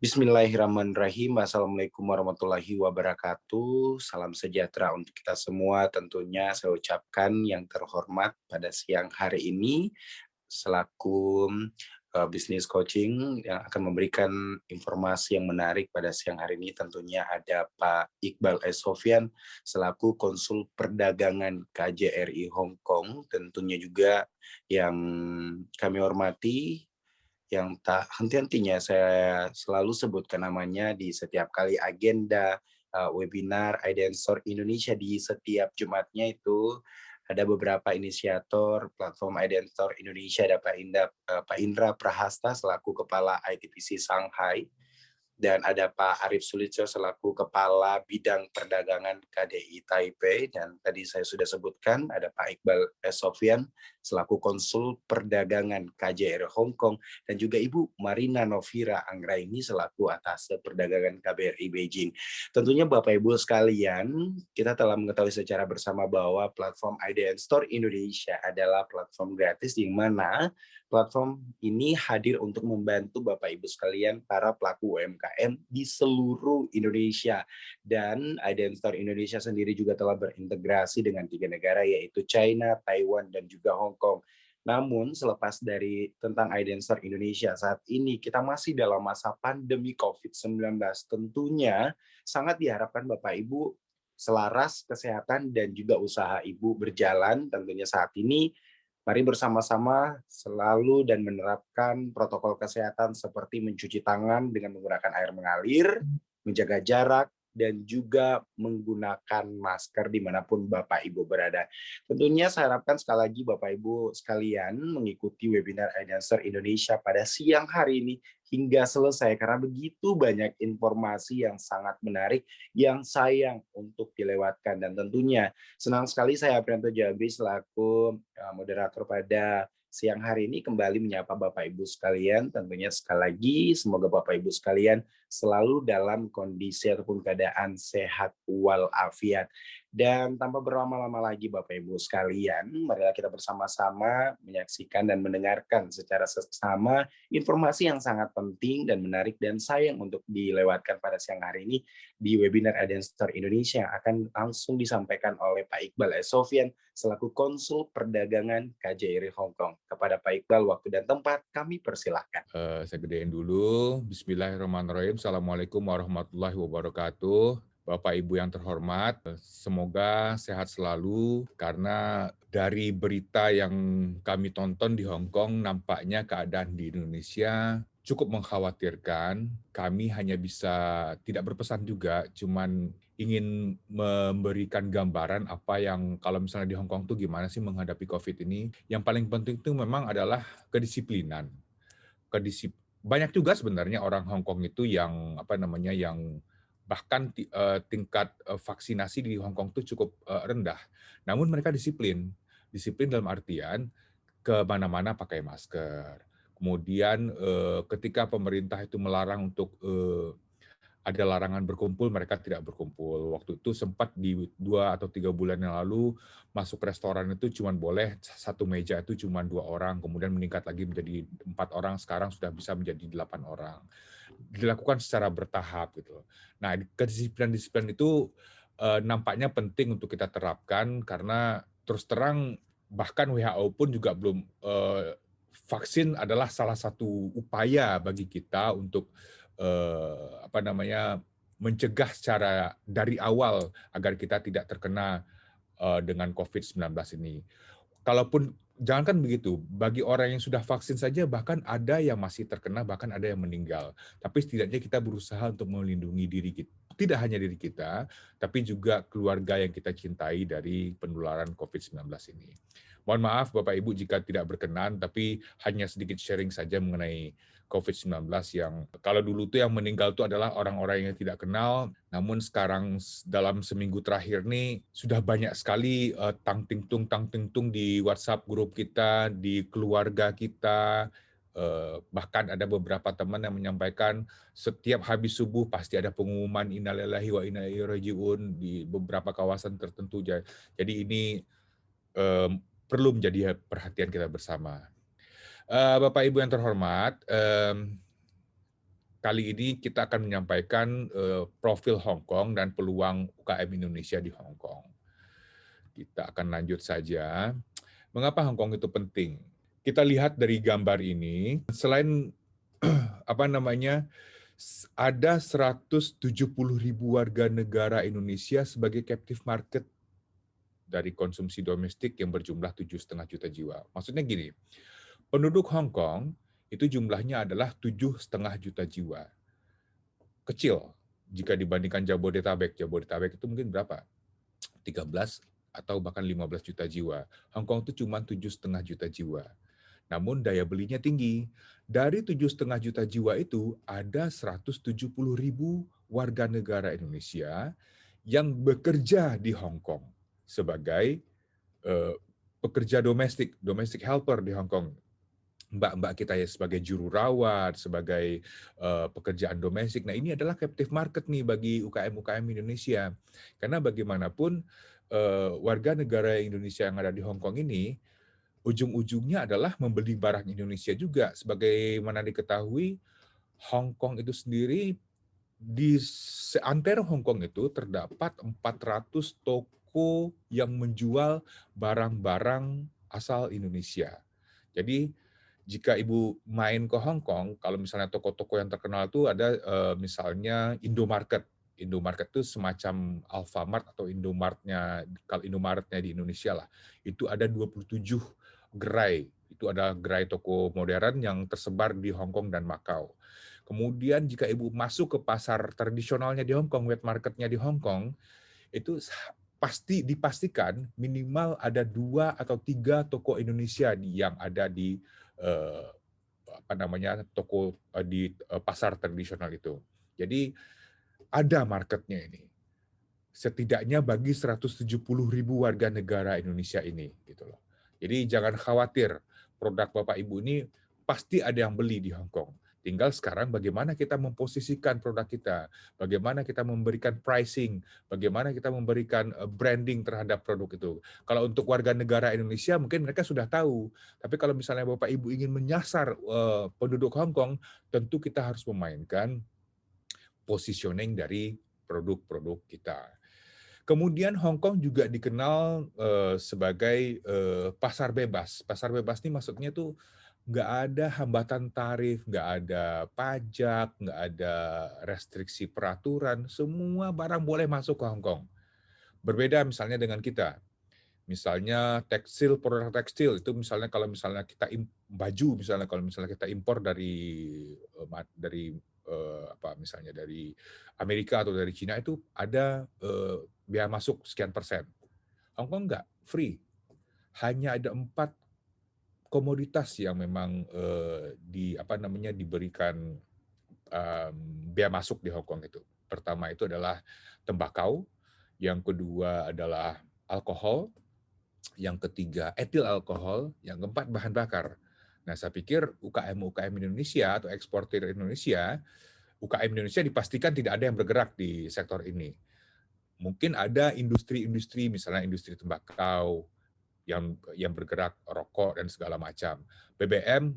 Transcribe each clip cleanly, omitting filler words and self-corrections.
Bismillahirrahmanirrahim. Assalamualaikum warahmatullahi wabarakatuh. Salam sejahtera untuk kita semua. Tentunya saya ucapkan yang terhormat pada siang hari ini selaku bisnis coaching yang akan memberikan informasi yang menarik pada siang hari ini. Tentunya ada Pak Iqbal S. Sofyan selaku konsul perdagangan KJRI Hong Kong. Tentunya juga yang kami hormati, yang tak henti-hentinya saya selalu sebutkan namanya di setiap kali agenda webinar Ident Store Indonesia di setiap Jumatnya. Itu ada beberapa inisiator platform Ident Store Indonesia. Ada Pak Indra Prahasta selaku Kepala ITPC Shanghai, dan ada Pak Arif Sulitjo selaku Kepala Bidang Perdagangan KDI Taipei, dan tadi saya sudah sebutkan ada Pak Iqbal S. Sofyan selaku Konsul Perdagangan KJR Hong Kong, dan juga Ibu Marina Novira Anggraini selaku Atase Perdagangan KBRI Beijing. Tentunya Bapak Ibu sekalian, kita telah mengetahui secara bersama bahwa platform IDN Store Indonesia adalah platform gratis, di mana platform ini hadir untuk membantu Bapak Ibu sekalian para pelaku UMKM di seluruh Indonesia. Dan Ident Store Indonesia sendiri juga telah berintegrasi dengan 3 negara, yaitu China, Taiwan, dan juga Hong Kong. Namun selepas dari tentang Ident Store Indonesia, saat ini kita masih dalam masa pandemi COVID-19. Tentunya sangat diharapkan Bapak Ibu selaras kesehatan dan juga usaha Ibu berjalan. Tentunya saat ini mari bersama-sama selalu dan menerapkan protokol kesehatan seperti mencuci tangan dengan menggunakan air mengalir, menjaga jarak, dan juga menggunakan masker dimanapun Bapak Ibu berada. Tentunya saya harapkan sekali lagi Bapak Ibu sekalian mengikuti webinar Ident Store Indonesia pada siang hari ini hingga selesai, karena begitu banyak informasi yang sangat menarik yang sayang untuk dilewatkan. Dan tentunya senang sekali saya Aprianto Jabri selaku moderator pada siang hari ini kembali menyapa Bapak Ibu sekalian. Tentunya sekali lagi semoga Bapak Ibu sekalian selalu dalam kondisi ataupun keadaan sehat walafiat. Dan tanpa berlama-lama lagi Bapak Ibu sekalian, marilah kita bersama-sama menyaksikan dan mendengarkan secara seksama informasi yang sangat penting dan menarik dan sayang untuk dilewatkan pada siang hari ini di webinar Ident Store Indonesia yang akan langsung disampaikan oleh Pak Iqbal S. Sofyan selaku Konsul Perdagangan KJRI Hong Kong. Kepada Pak Iqbal, waktu dan tempat kami persilahkan. Saya gedein dulu. Bismillahirrahmanirrahim. Assalamualaikum warahmatullahi wabarakatuh. Bapak Ibu yang terhormat, semoga sehat selalu, karena dari berita yang kami tonton di Hong Kong, nampaknya keadaan di Indonesia cukup mengkhawatirkan. Kami hanya bisa tidak berpesan juga, cuman ingin memberikan gambaran apa yang kalau misalnya di Hong Kong tuh gimana sih menghadapi COVID ini. Yang paling penting itu memang adalah kedisiplinan. Banyak juga sebenarnya orang Hong Kong itu yang yang bahkan tingkat vaksinasi di Hong Kong itu cukup rendah. Namun mereka disiplin. Disiplin dalam artian ke mana-mana pakai masker. Kemudian ketika pemerintah itu melarang untuk ada larangan berkumpul, mereka tidak berkumpul. Waktu itu sempat di 2 atau 3 bulan yang lalu, masuk restoran itu cuma boleh satu meja itu cuma 2 orang, kemudian meningkat lagi menjadi 4 orang, sekarang sudah bisa menjadi 8 orang. Dilakukan secara bertahap gitu. Nah, kedisiplinan-disiplin itu nampaknya penting untuk kita terapkan, karena terus terang bahkan WHO pun juga belum vaksin adalah salah satu upaya bagi kita untuk mencegah secara dari awal agar kita tidak terkena dengan COVID-19 ini. Kalaupun jangankan begitu, bagi orang yang sudah vaksin saja bahkan ada yang masih terkena, bahkan ada yang meninggal. Tapi setidaknya kita berusaha untuk melindungi diri kita. Tidak hanya diri kita, tapi juga keluarga yang kita cintai dari penularan COVID-19 ini. Mohon maaf Bapak Ibu jika tidak berkenan, tapi hanya sedikit sharing saja mengenai COVID-19 yang kalau dulu tuh yang meninggal itu adalah orang-orang yang tidak kenal, namun sekarang dalam seminggu terakhir nih sudah banyak sekali tang ting tung di WhatsApp grup kita, di keluarga kita. Bahkan ada beberapa teman yang menyampaikan setiap habis subuh pasti ada pengumuman innalillahi wa inna ilaihi rajiun di beberapa kawasan tertentu. Jadi ini perlu menjadi perhatian kita bersama. Bapak Ibu yang terhormat, kali ini kita akan menyampaikan profil Hong Kong dan peluang UKM Indonesia di Hong Kong. Kita akan lanjut saja. Mengapa Hong Kong itu penting? Kita lihat dari gambar ini, selain ada 170.000 warga negara Indonesia sebagai captive market dari konsumsi domestik yang berjumlah 7,5 juta jiwa. Maksudnya gini, penduduk Hong Kong itu jumlahnya adalah 7,5 juta jiwa. Kecil jika dibandingkan Jabodetabek. Jabodetabek itu mungkin berapa? 13 atau bahkan 15 juta jiwa. Hong Kong itu cuma 7,5 juta jiwa. Namun daya belinya tinggi. Dari 7,5 juta jiwa itu ada 170.000 warga negara Indonesia yang bekerja di Hong Kong sebagai pekerja domestic helper di Hong Kong. Mbak-mbak kita ya sebagai juru rawat, sebagai pekerjaan domestik. Nah, ini adalah captive market nih bagi UKM-UKM Indonesia. Karena bagaimanapun warga negara Indonesia yang ada di Hong Kong ini ujung-ujungnya adalah membeli barang Indonesia juga. Sebagaimana diketahui, Hong Kong itu sendiri, di seantero Hong Kong itu terdapat 400 toko yang menjual barang-barang asal Indonesia. Jadi, jika Ibu main ke Hong Kong, kalau misalnya toko-toko yang terkenal itu ada misalnya Indomarket. Indomarket itu semacam Alfamart atau Indomartnya, kalau Indomaretnya di Indonesia lah. Itu ada 27 gerai. Itu ada gerai toko modern yang tersebar di Hong Kong dan Makau. Kemudian jika Ibu masuk ke pasar tradisionalnya di Hong Kong, wet marketnya di Hong Kong, itu pasti dipastikan minimal ada 2 atau 3 toko Indonesia yang ada di toko di pasar tradisional itu. Jadi ada marketnya ini. Setidaknya bagi 170.000 warga negara Indonesia ini gitu loh. Jadi jangan khawatir, produk Bapak Ibu ini pasti ada yang beli di Hong Kong. Tinggal sekarang bagaimana kita memposisikan produk kita, bagaimana kita memberikan pricing, bagaimana kita memberikan branding terhadap produk itu. Kalau untuk warga negara Indonesia mungkin mereka sudah tahu, tapi kalau misalnya Bapak Ibu ingin menyasar penduduk Hong Kong, tentu kita harus memainkan positioning dari produk-produk kita. Kemudian Hong Kong juga dikenal sebagai pasar bebas. Pasar bebas ini maksudnya tuh nggak ada hambatan tarif, nggak ada pajak, nggak ada restriksi peraturan, semua barang boleh masuk ke Hong Kong. Berbeda misalnya dengan kita. Misalnya tekstil, produk tekstil itu misalnya kalau misalnya kita baju misalnya kalau misalnya kita impor dari misalnya dari Amerika atau dari Cina itu ada biaya masuk sekian persen. Hong Kong enggak, free. Hanya ada 4 komoditas yang memang diberikan biaya masuk di Hong Kong itu. Pertama itu adalah tembakau, yang kedua adalah alkohol, yang ketiga etil alkohol, yang keempat bahan bakar. Nah, saya pikir UKM Indonesia atau eksportir Indonesia, UKM Indonesia dipastikan tidak ada yang bergerak di sektor ini. Mungkin ada industri-industri, misalnya industri tembakau, yang bergerak rokok dan segala macam. BBM,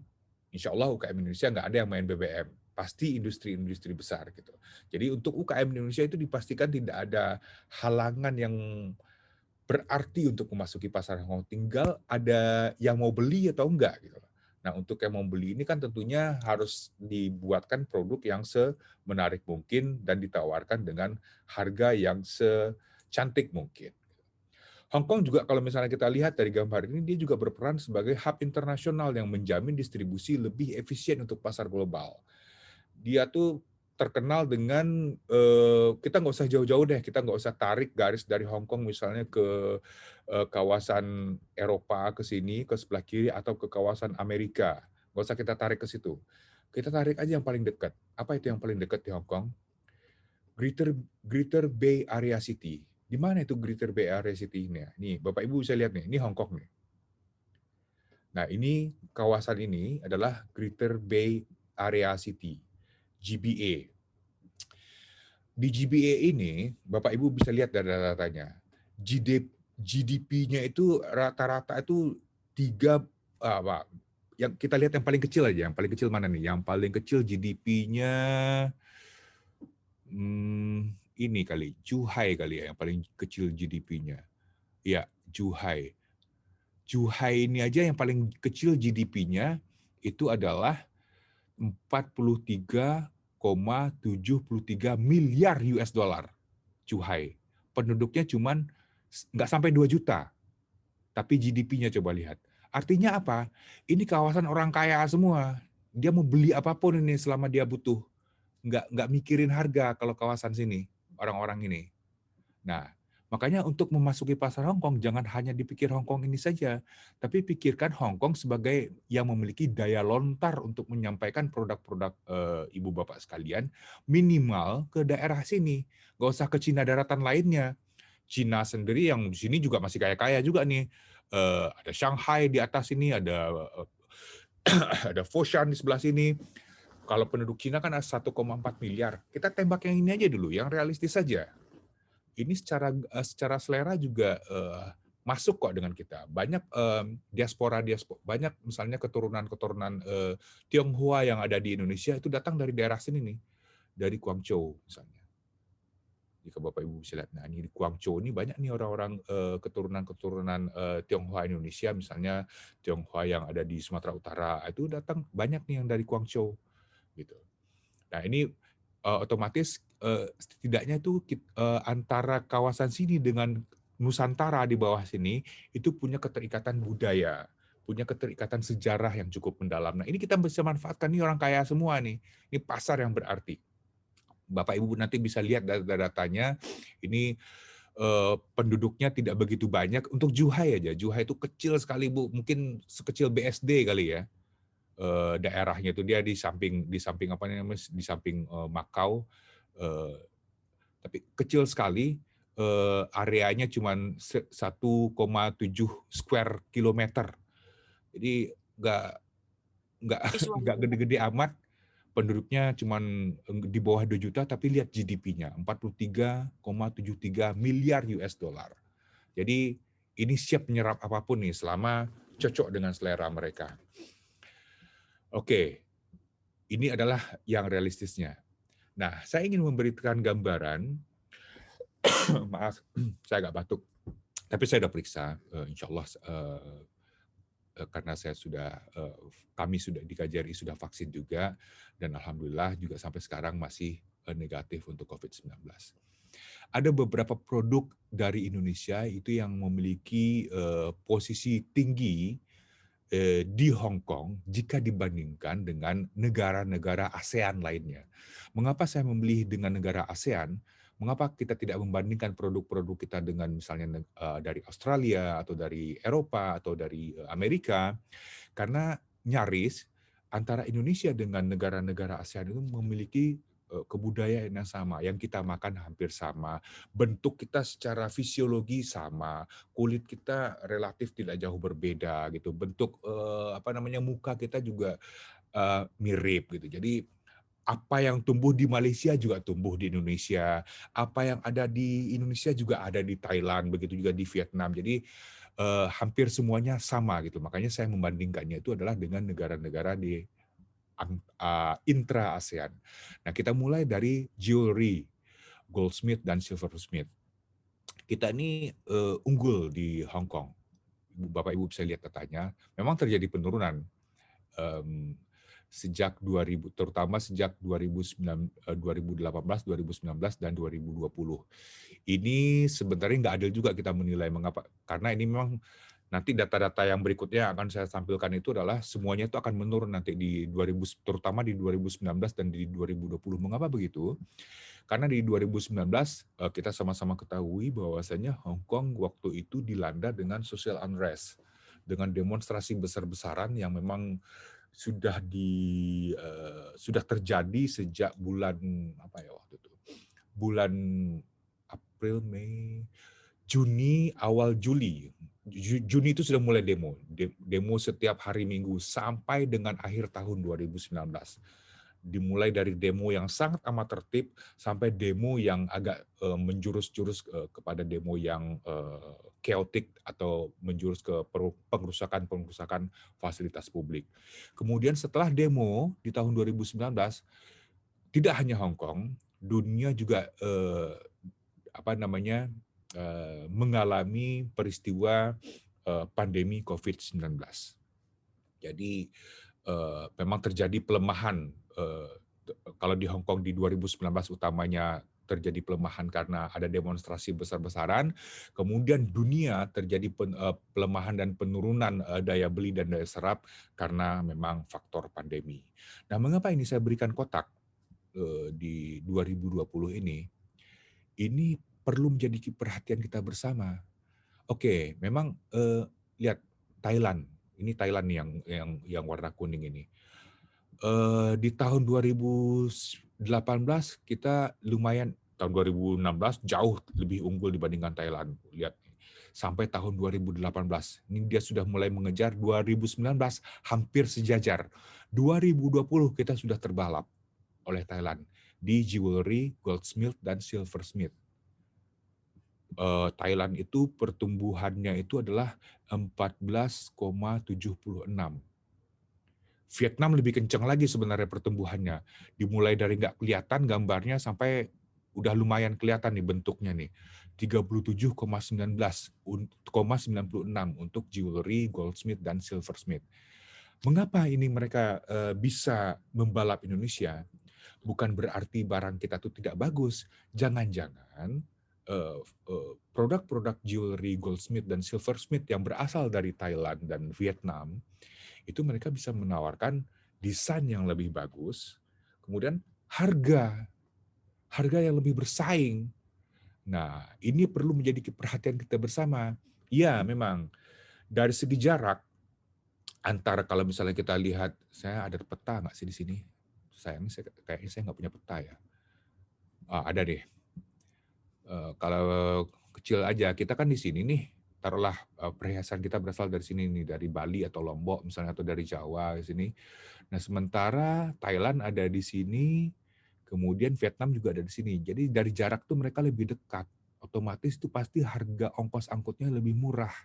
insya Allah UKM Indonesia nggak ada yang main BBM. Pasti industri-industri besar gitu. Jadi untuk UKM Indonesia itu dipastikan tidak ada halangan yang berarti untuk memasuki pasar Hong Kong. Tinggal ada yang mau beli atau enggak gitu. Nah, untuk yang mau beli ini kan tentunya harus dibuatkan produk yang semenarik mungkin dan ditawarkan dengan harga yang secantik mungkin. Hong Kong juga kalau misalnya kita lihat dari gambar ini, dia juga berperan sebagai hub internasional yang menjamin distribusi lebih efisien untuk pasar global. Dia tuh terkenal dengan, kita nggak usah jauh-jauh deh, kita nggak usah tarik garis dari Hong Kong misalnya ke kawasan Eropa ke sini, ke sebelah kiri, atau ke kawasan Amerika. Nggak usah kita tarik ke situ. Kita tarik aja yang paling dekat. Apa itu yang paling dekat di Hong Kong? Greater Bay Area City. Di mana itu Greater Bay Area City ini? Nih, Bapak Ibu bisa lihat nih, ini Hong Kong nih. Nah, ini kawasan ini adalah Greater Bay Area City, GBA. Di GBA ini, Bapak Ibu bisa lihat dari datanya. GDP-nya itu rata-rata itu yang kita lihat yang paling kecil aja, yang paling kecil mana nih? Yang paling kecil GDP-nya ini kali, Zhuhai kali ya, yang paling kecil GDP-nya. Ya, Zhuhai. Zhuhai ini aja yang paling kecil GDP-nya itu adalah 43,73 miliar US dollar. Zhuhai. Penduduknya cuman nggak sampai 2 juta, tapi GDP-nya coba lihat. Artinya apa? Ini kawasan orang kaya semua. Dia mau beli apapun ini selama dia butuh. Nggak mikirin harga kalau kawasan sini, orang-orang ini. Nah, makanya untuk memasuki pasar Hong Kong, jangan hanya dipikir Hong Kong ini saja, tapi pikirkan Hong Kong sebagai yang memiliki daya lontar untuk menyampaikan produk-produk ibu bapak sekalian, minimal ke daerah sini. Nggak usah ke Cina daratan lainnya. Cina sendiri yang di sini juga masih kaya-kaya juga nih. Ada Shanghai di atas ini, ada ada Foshan di sebelah sini. Kalau penduduk Cina kan ada 1,4 miliar. Kita tembak yang ini aja dulu, yang realistis saja. Ini secara selera juga masuk kok dengan kita. Banyak diaspora, banyak misalnya keturunan Tionghoa yang ada di Indonesia itu datang dari daerah sini nih, dari Guangzhou misalnya. Jika Bapak Ibu bisa lihat, nah ini di Guangzhou ini banyak nih orang-orang keturunan Tionghoa Indonesia, misalnya Tionghoa yang ada di Sumatera Utara itu datang banyak nih yang dari Guangzhou gitu. Nah ini otomatis setidaknya itu antara kawasan sini dengan Nusantara di bawah sini itu punya keterikatan budaya, punya keterikatan sejarah yang cukup mendalam. Nah ini kita bisa manfaatkan nih orang kaya semua nih, ini pasar yang berarti. Bapak Ibu nanti bisa lihat data-datanya, ini penduduknya tidak begitu banyak. Untuk Zhuhai aja, Zhuhai itu kecil sekali Bu, mungkin sekecil BSD kali ya. Daerahnya itu dia di samping apa namanya, di samping Makau, tapi kecil sekali, areanya cuma 1,7 square kilometer. Jadi nggak nggak gede-gede amat, penduduknya cuma di bawah 2 juta, tapi lihat GDP-nya 43,73 miliar US dollar. Jadi ini siap menyerap apapun nih selama cocok dengan selera mereka. Oke, ini adalah yang realistisnya. Nah, saya ingin memberikan gambaran, maaf, saya agak batuk, tapi saya sudah periksa, insya Allah karena kami sudah di KJRI sudah vaksin juga, dan alhamdulillah juga sampai sekarang masih negatif untuk COVID-19. Ada beberapa produk dari Indonesia itu yang memiliki posisi tinggi di Hong Kong jika dibandingkan dengan negara-negara ASEAN lainnya. Mengapa saya memilih dengan negara ASEAN? Mengapa kita tidak membandingkan produk-produk kita dengan misalnya dari Australia atau dari Eropa atau dari Amerika? Karena nyaris antara Indonesia dengan negara-negara ASEAN itu memiliki kebudayaan yang sama, yang kita makan hampir sama, bentuk kita secara fisiologi sama, kulit kita relatif tidak jauh berbeda gitu, bentuk muka kita juga mirip gitu. Jadi apa yang tumbuh di Malaysia juga tumbuh di Indonesia, apa yang ada di Indonesia juga ada di Thailand, begitu juga di Vietnam. Jadi hampir semuanya sama gitu. Makanya saya membandingkannya itu adalah dengan negara-negara di intra ASEAN. Nah, kita mulai dari jewelry, goldsmith dan silversmith. Kita ini unggul di Hong Kong. Bapak Ibu bisa lihat datanya. Memang terjadi penurunan sejak 2000, terutama sejak 2018, 2019 dan 2020. Ini sebenarnya nggak adil juga kita menilai. Mengapa? Karena ini memang nanti data-data yang berikutnya akan saya tampilkan itu adalah semuanya itu akan menurun nanti terutama di 2019 dan di 2020. Mengapa begitu? Karena di 2019 kita sama-sama ketahui bahwasanya Hong Kong waktu itu dilanda dengan social unrest, dengan demonstrasi besar-besaran yang memang sudah terjadi sejak bulan bulan April, Mei, Juni, awal Juli. Juni itu sudah mulai demo setiap hari Minggu sampai dengan akhir tahun 2019. dimulai dari demo yang sangat amat tertib sampai demo yang agak menjurus-jurus kepada demo yang chaotic atau menjurus ke pengrusakan fasilitas publik. Kemudian setelah demo di tahun 2019, tidak hanya Hong Kong, dunia juga mengalami peristiwa pandemi COVID-19. Jadi memang terjadi pelemahan. Kalau di Hong Kong di 2019 utamanya terjadi pelemahan karena ada demonstrasi besar-besaran, kemudian dunia terjadi pelemahan dan penurunan daya beli dan daya serap karena memang faktor pandemi. Nah, mengapa ini saya berikan kotak di 2020 ini? Ini perlu menjadi perhatian kita bersama. Oke, memang lihat Thailand. Ini Thailand nih yang warna kuning ini. Di tahun 2018 kita lumayan, tahun 2016 jauh lebih unggul dibandingkan Thailand. Lihat, sampai tahun 2018 ini dia sudah mulai mengejar. 2019 hampir sejajar. 2020 kita sudah terbalap oleh Thailand di jewelry, goldsmith, dan silversmith. Thailand itu pertumbuhannya itu adalah 14,76. Vietnam lebih kencang lagi sebenarnya pertumbuhannya. Dimulai dari nggak kelihatan gambarnya sampai udah lumayan kelihatan nih bentuknya nih. 37,96 untuk jewelry, goldsmith, dan silversmith. Mengapa ini mereka bisa membalap Indonesia? Bukan berarti barang kita tuh tidak bagus. Jangan-jangan produk-produk jewelry, goldsmith, dan silversmith yang berasal dari Thailand dan Vietnam, itu mereka bisa menawarkan desain yang lebih bagus, kemudian harga yang lebih bersaing. Nah, ini perlu menjadi perhatian kita bersama. Iya, memang dari segi jarak, antara kalau misalnya kita lihat, saya ada peta nggak sih di sini? Sayangnya kayaknya saya nggak punya peta ya. Ada deh. Kalau kecil aja, kita kan di sini nih, taruhlah perhiasan kita berasal dari sini nih, dari Bali atau Lombok misalnya, atau dari Jawa di sini. Nah, sementara Thailand ada di sini, kemudian Vietnam juga ada di sini. Jadi dari jarak tuh mereka lebih dekat. Otomatis tuh pasti harga ongkos angkutnya lebih murah.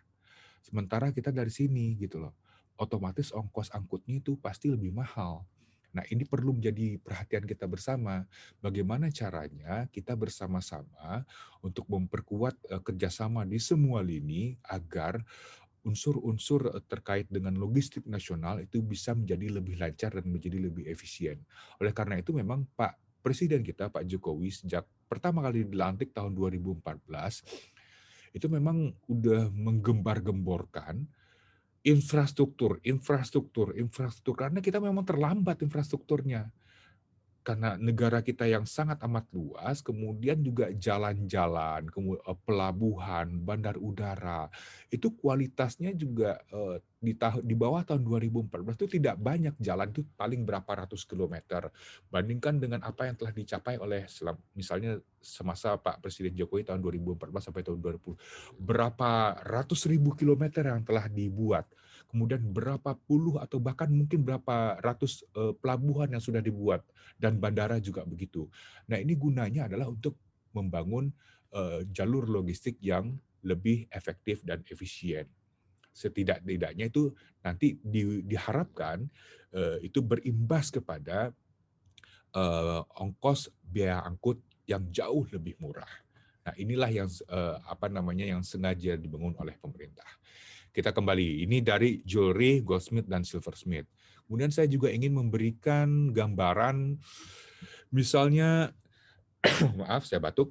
Sementara kita dari sini gitu loh. Otomatis ongkos angkutnya itu pasti lebih mahal. Nah, ini perlu menjadi perhatian kita bersama. Bagaimana caranya kita bersama-sama untuk memperkuat kerjasama di semua lini agar unsur-unsur terkait dengan logistik nasional itu bisa menjadi lebih lancar dan menjadi lebih efisien. Oleh karena itu memang Pak Presiden kita, Pak Jokowi, sejak pertama kali dilantik tahun 2014, itu memang udah menggembar-gemborkan infrastruktur, karena kita memang terlambat infrastrukturnya. Karena negara kita yang sangat amat luas, kemudian juga jalan-jalan, pelabuhan, bandar udara, itu kualitasnya juga di bawah tahun 2014 itu tidak banyak jalan, itu paling berapa ratus kilometer. Bandingkan dengan apa yang telah dicapai oleh misalnya semasa Pak Presiden Jokowi tahun 2014 sampai tahun 2020. Berapa ratus ribu kilometer yang telah dibuat. Kemudian berapa puluh atau bahkan mungkin berapa ratus pelabuhan yang sudah dibuat, dan bandara juga begitu. Nah, ini gunanya adalah untuk membangun jalur logistik yang lebih efektif dan efisien. Setidak-tidaknya itu nanti diharapkan itu berimbas kepada ongkos biaya angkut yang jauh lebih murah. Nah, inilah yang yang sengaja dibangun oleh pemerintah. Kita kembali, ini dari jewelry, goldsmith, dan silversmith. Kemudian saya juga ingin memberikan gambaran, misalnya, maaf saya batuk,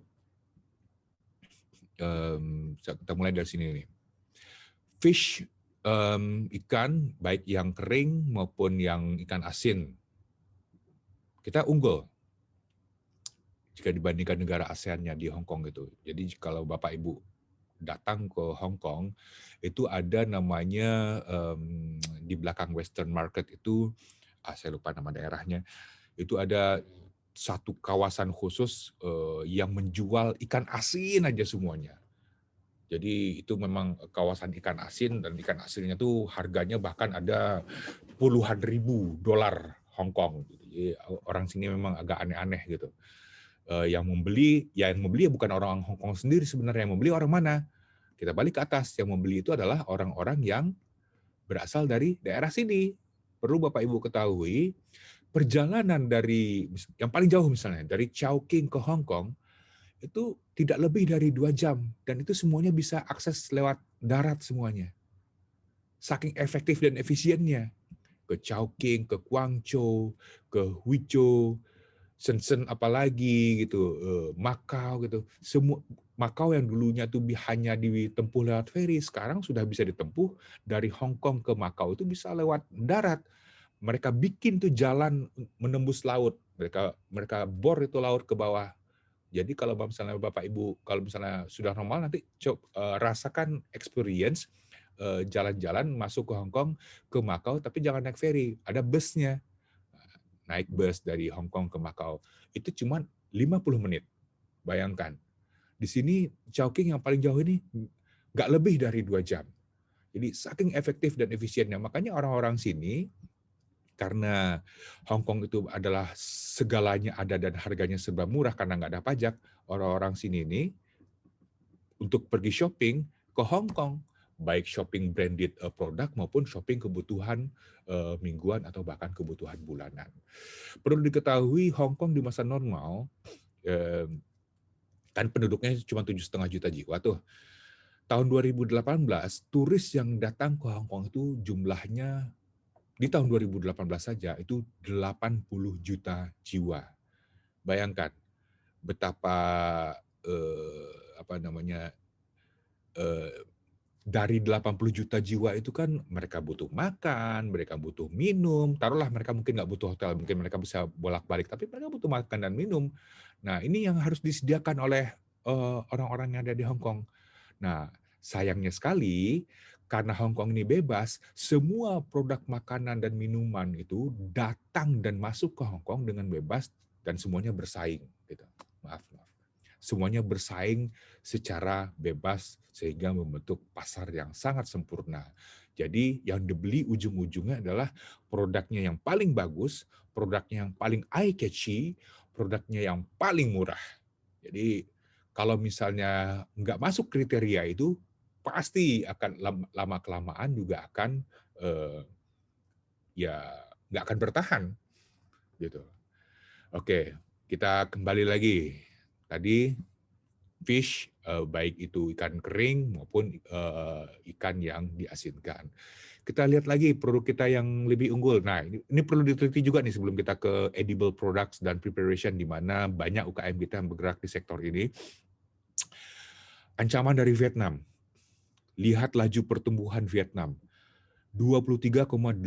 kita mulai dari sini nih. Fish, ikan, baik yang kering maupun yang ikan asin, kita unggul jika dibandingkan negara ASEAN-nya di Hong Kong gitu. Jadi kalau Bapak Ibu datang ke Hong Kong, itu ada namanya di belakang Western Market itu, saya lupa nama daerahnya, itu ada satu kawasan khusus yang menjual ikan asin aja semuanya. Jadi itu memang kawasan ikan asin, dan ikan asinnya tuh harganya bahkan ada puluhan ribu dolar Hong Kong. orang sini memang agak aneh-aneh gitu. Yang membeli ya bukan orang Hong Kong sendiri sebenarnya, yang membeli orang mana? Kita balik ke atas, yang membeli itu adalah orang-orang yang berasal dari daerah sini. Perlu Bapak Ibu ketahui, perjalanan dari yang paling jauh misalnya dari Chowking ke Hong Kong itu tidak lebih dari 2 jam, dan itu semuanya bisa akses lewat darat semuanya. Saking efektif dan efisiennya. Ke Chowking, ke Guangzhou, ke Huizhou, Shenzhen apalagi gitu, Makau gitu. Semua Makau yang dulunya tuh hanya ditempuh lewat feri, sekarang sudah bisa ditempuh dari Hong Kong ke Makau itu bisa lewat darat. Mereka bikin tuh jalan menembus laut. Mereka bor itu laut ke bawah. Jadi kalau misalnya Bapak Ibu kalau misalnya sudah normal nanti rasakan experience jalan-jalan masuk ke Hong Kong ke Makau, tapi jangan naik feri, ada busnya. Naik bus dari Hong Kong ke Makau itu cuma 50 menit. Bayangkan. Di sini Chowking yang paling jauh ini nggak lebih dari 2 jam. Jadi saking efektif dan efisiennya. Makanya orang-orang sini, karena Hong Kong itu adalah segalanya ada dan harganya serba murah karena nggak ada pajak, orang-orang sini ini untuk pergi shopping ke Hong Kong, baik shopping branded produk maupun shopping kebutuhan mingguan atau bahkan kebutuhan bulanan. Perlu diketahui Hong Kong di masa normal, kan penduduknya cuma 7,5 juta jiwa tuh. Tahun 2018, turis yang datang ke Hong Kong itu jumlahnya di tahun 2018 saja itu 80 juta jiwa. Bayangkan betapa dari 80 juta jiwa itu kan mereka butuh makan, mereka butuh minum, taruhlah mereka mungkin nggak butuh hotel, mungkin mereka bisa bolak-balik, tapi mereka butuh makan dan minum. Nah, ini yang harus disediakan oleh orang-orang yang ada di Hong Kong. Nah, sayangnya sekali, karena Hong Kong ini bebas, semua produk makanan dan minuman itu datang dan masuk ke Hong Kong dengan bebas dan semuanya bersaing. Gitu. Maaf. Semuanya bersaing secara bebas sehingga membentuk pasar yang sangat sempurna. Jadi yang dibeli ujung-ujungnya adalah produknya yang paling bagus, produknya yang paling eye-catchy, produknya yang paling murah. Jadi kalau misalnya nggak masuk kriteria itu, pasti akan lama-kelamaan juga akan ya nggak akan bertahan. Gitu. Oke, kita kembali lagi. Tadi fish, baik itu ikan kering maupun ikan yang diasinkan. Kita lihat lagi produk kita yang lebih unggul. Nah, ini perlu diteliti juga nih sebelum kita ke edible products dan preparation, di mana banyak UKM kita yang bergerak di sektor ini. Ancaman dari Vietnam. Lihat laju pertumbuhan Vietnam. 23,89%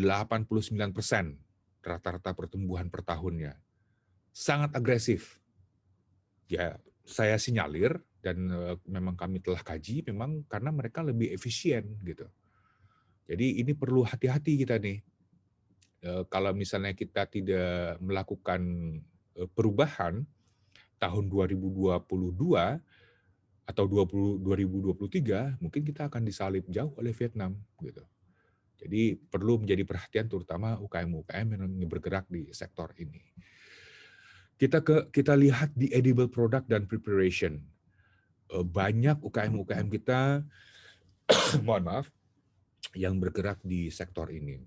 rata-rata pertumbuhan per tahunnya. Sangat agresif. Ya, saya sinyalir dan memang kami telah kaji memang karena mereka lebih efisien gitu. Jadi ini perlu hati-hati kita nih. Kalau misalnya kita tidak melakukan perubahan tahun 2022 atau 2023, mungkin kita akan disalib jauh oleh Vietnam gitu. Jadi perlu menjadi perhatian terutama UKM-UKM yang bergerak di sektor ini. Kita lihat di edible product dan preparation. Banyak UKM-UKM kita, mohon maaf, yang bergerak di sektor ini.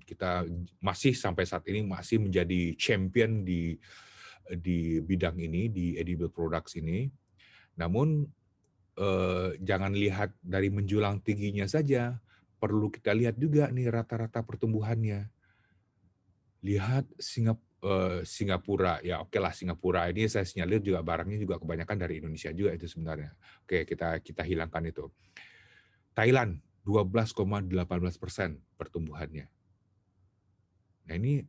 Kita masih sampai saat ini masih menjadi champion di bidang ini, di edible products ini. Namun jangan lihat dari menjulang tingginya saja, perlu kita lihat juga nih rata-rata pertumbuhannya. Lihat Singapura, ya oke lah Singapura ini saya sinyalir juga barangnya juga kebanyakan dari Indonesia juga itu sebenarnya. Oke, kita hilangkan itu. Thailand 12,18% pertumbuhannya. Nah ini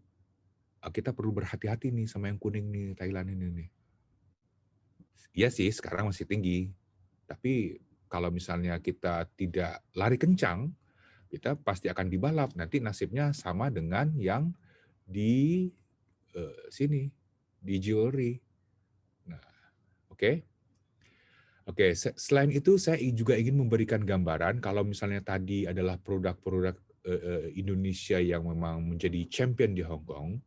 kita perlu berhati-hati nih sama yang kuning nih, Thailand ini nih. Iya sih sekarang masih tinggi, tapi kalau misalnya kita tidak lari kencang, kita pasti akan dibalap. Nanti nasibnya sama dengan yang di sini, di jewelry. Nah, oke. Selain itu saya juga ingin memberikan gambaran kalau misalnya tadi adalah produk-produk Indonesia yang memang menjadi champion di Hong Kong.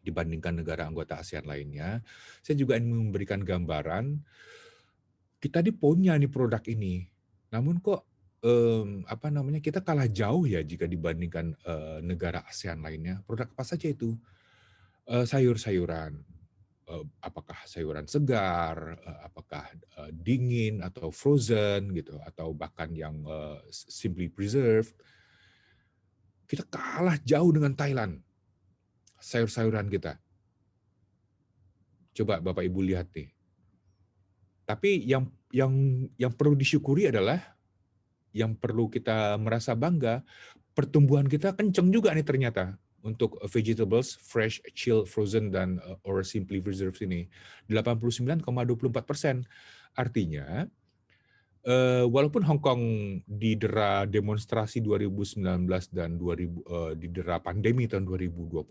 dibandingkan negara anggota ASEAN lainnya. Saya juga ingin memberikan gambaran, kita punya nih produk ini, namun kok kita kalah jauh ya jika dibandingkan negara ASEAN lainnya. Produk apa saja itu? Sayur-sayuran, apakah sayuran segar, apakah dingin atau frozen gitu, atau bahkan yang simply preserved. Kita kalah jauh dengan Thailand, sayur-sayuran kita. Coba Bapak Ibu lihat nih. Tapi yang perlu disyukuri adalah, yang perlu kita merasa bangga, pertumbuhan kita kenceng juga nih ternyata untuk vegetables, fresh, chill, frozen, dan or simply preserved ini. 89,24%. Artinya, walaupun Hong Kong didera demonstrasi 2019 dan didera pandemi tahun 2020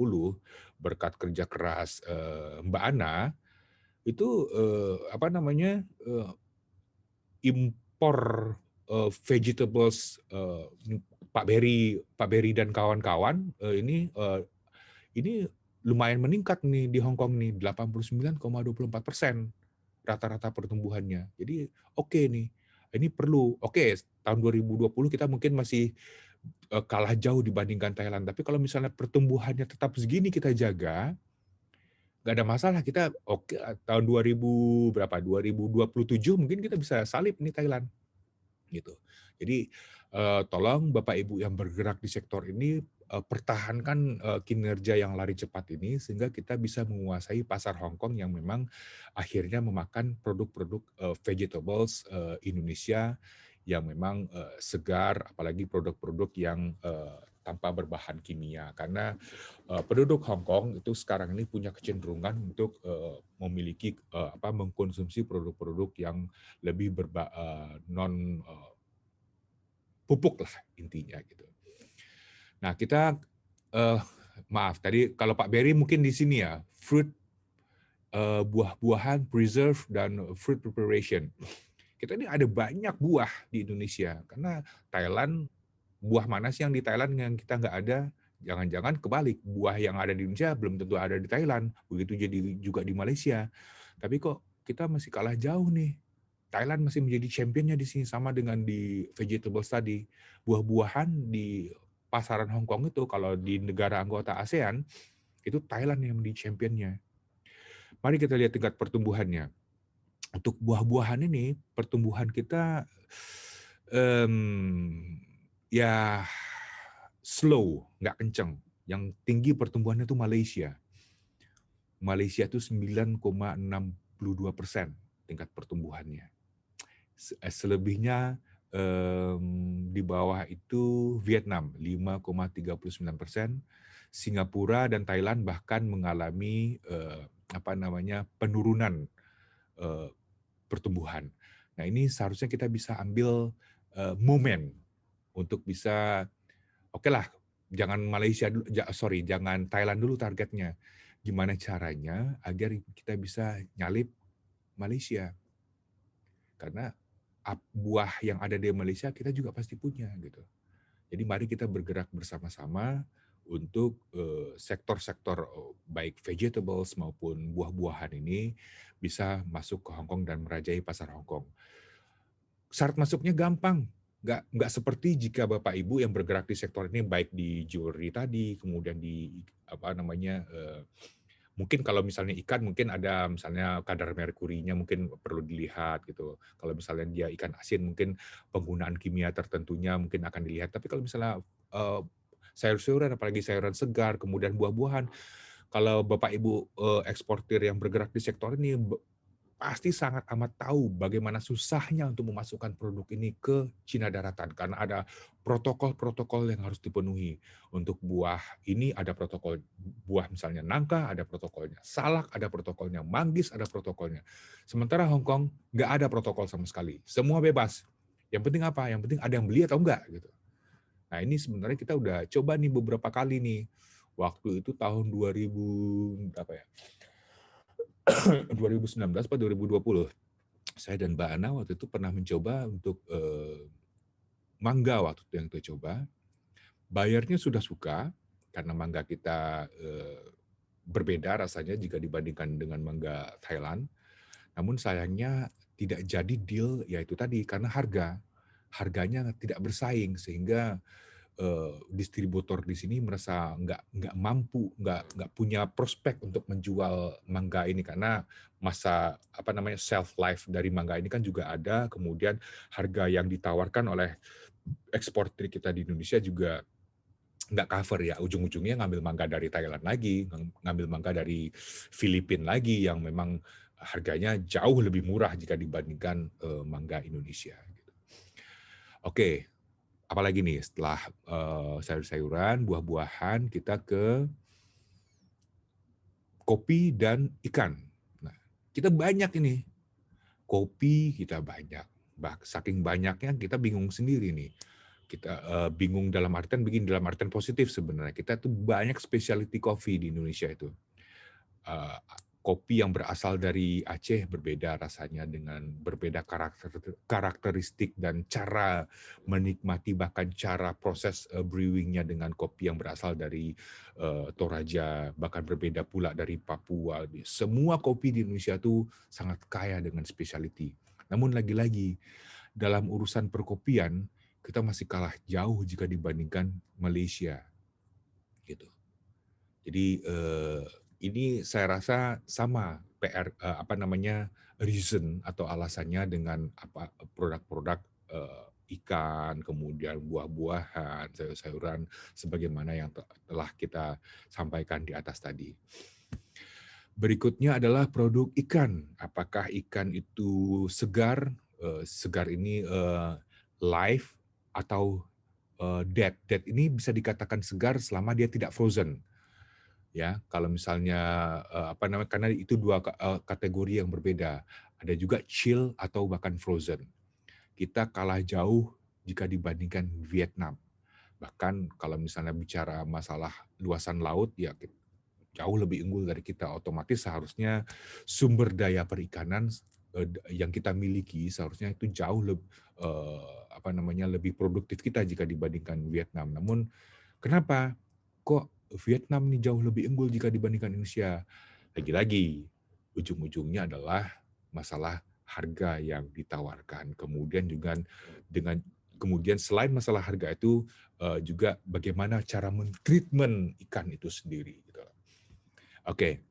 berkat kerja keras Mbak Ana, itu impor vegetables Pak Berry dan kawan-kawan ini lumayan meningkat nih di Hong Kong nih, 89,24% rata-rata pertumbuhannya. Jadi oke nih, ini perlu. Oke, tahun 2020 kita mungkin masih kalah jauh dibandingkan Thailand, tapi kalau misalnya pertumbuhannya tetap segini kita jaga, nggak ada masalah. Kita oke, tahun 2027 mungkin kita bisa salip nih Thailand gitu. Jadi tolong Bapak Ibu yang bergerak di sektor ini pertahankan kinerja yang lari cepat ini sehingga kita bisa menguasai pasar Hong Kong yang memang akhirnya memakan produk-produk vegetables Indonesia yang memang segar, apalagi produk-produk yang tanpa berbahan kimia. Karena penduduk Hong Kong itu sekarang ini punya kecenderungan untuk memiliki mengkonsumsi produk-produk yang lebih non pupuk lah intinya gitu. Nah kita maaf tadi kalau Pak Berry mungkin di sini ya, fruit, buah-buahan preserve dan fruit preparation. Kita ini ada banyak buah di Indonesia karena Thailand, buah mana sih yang di Thailand yang kita nggak ada? Jangan-jangan kebalik, buah yang ada di Indonesia belum tentu ada di Thailand, begitu jadi juga di Malaysia. Tapi kok kita masih kalah jauh nih. Thailand masih menjadi championnya di sini, sama dengan di vegetables tadi. Buah-buahan di pasaran Hong Kong itu, kalau di negara anggota ASEAN, itu Thailand yang menjadi championnya. Mari kita lihat tingkat pertumbuhannya. Untuk buah-buahan ini, pertumbuhan kita ya slow, nggak kenceng. Yang tinggi pertumbuhannya itu Malaysia. Malaysia itu 9,62% tingkat pertumbuhannya. Selebihnya di bawah itu Vietnam 5,39%, Singapura dan Thailand bahkan mengalami penurunan pertumbuhan. Nah ini seharusnya kita bisa ambil momen untuk bisa oke lah, jangan jangan Thailand dulu targetnya. Gimana caranya agar kita bisa nyalip Malaysia? Karena buah yang ada di Malaysia kita juga pasti punya gitu. Jadi mari kita bergerak bersama-sama untuk sektor-sektor baik vegetables maupun buah-buahan ini bisa masuk ke Hong Kong dan merajai pasar Hong Kong. Syarat masuknya gampang, nggak seperti jika Bapak Ibu yang bergerak di sektor ini baik di jewelry tadi, kemudian di mungkin kalau misalnya ikan mungkin ada misalnya kadar merkurinya mungkin perlu dilihat gitu. Kalau misalnya dia ikan asin mungkin penggunaan kimia tertentunya mungkin akan dilihat. Tapi kalau misalnya sayur-sayuran apalagi sayuran segar kemudian buah-buahan, kalau Bapak Ibu eksportir yang bergerak di sektor ini pasti sangat amat tahu bagaimana susahnya untuk memasukkan produk ini ke Cina daratan karena ada protokol-protokol yang harus dipenuhi. Untuk buah ini ada protokol buah misalnya nangka, ada protokolnya. Salak ada protokolnya, manggis ada protokolnya. Sementara Hong Kong nggak ada protokol sama sekali. Semua bebas. Yang penting apa? Yang penting ada yang beli atau enggak gitu. Nah, ini sebenarnya kita udah coba nih beberapa kali nih. Waktu itu tahun 2000 berapa ya? 2019 atau 2020, saya dan Mbak Ana waktu itu pernah mencoba untuk mangga waktu itu yang kita coba. Bayarnya sudah suka karena mangga kita berbeda rasanya jika dibandingkan dengan mangga Thailand. Namun sayangnya tidak jadi deal, yaitu tadi karena harganya tidak bersaing, sehingga distributor di sini merasa nggak mampu, nggak punya prospek untuk menjual mangga ini, karena masa shelf life dari mangga ini kan juga ada. Kemudian harga yang ditawarkan oleh eksportir kita di Indonesia juga nggak cover ya, ujung-ujungnya ngambil mangga dari Thailand lagi, ngambil mangga dari Filipina lagi yang memang harganya jauh lebih murah jika dibandingkan mangga Indonesia. Oke, apalagi nih setelah sayur-sayuran, buah-buahan, kita ke kopi dan ikan. Nah, kita banyak ini. Kopi kita banyak. Saking banyaknya kita bingung sendiri nih. Kita bingung dalam artian positif sebenarnya. Kita tuh banyak specialty coffee di Indonesia itu. Kopi yang berasal dari Aceh berbeda rasanya, dengan berbeda karakteristik dan cara menikmati, bahkan cara proses brewingnya dengan kopi yang berasal dari Toraja, bahkan berbeda pula dari Papua. Semua kopi di Indonesia itu sangat kaya dengan specialty. Namun lagi-lagi dalam urusan perkopian kita masih kalah jauh jika dibandingkan Malaysia, gitu. Jadi ini saya rasa sama reason atau alasannya dengan produk-produk ikan, kemudian buah-buahan, sayur-sayuran, sebagaimana yang telah kita sampaikan di atas tadi. Berikutnya adalah produk ikan. Apakah ikan itu segar? Segar ini live atau dead. Dead ini bisa dikatakan segar selama dia tidak frozen. Ya, kalau misalnya karena itu dua kategori yang berbeda. Ada juga chill atau bahkan frozen. Kita kalah jauh jika dibandingkan Vietnam. Bahkan kalau misalnya bicara masalah luasan laut, ya jauh lebih unggul dari kita. Otomatis seharusnya sumber daya perikanan yang kita miliki seharusnya itu jauh lebih produktif kita jika dibandingkan Vietnam. Namun kenapa kok Vietnam nih jauh lebih unggul jika dibandingkan Indonesia? Lagi-lagi ujung-ujungnya adalah masalah harga yang ditawarkan. Kemudian selain masalah harga itu juga bagaimana cara mentreatment ikan itu sendiri. Oke.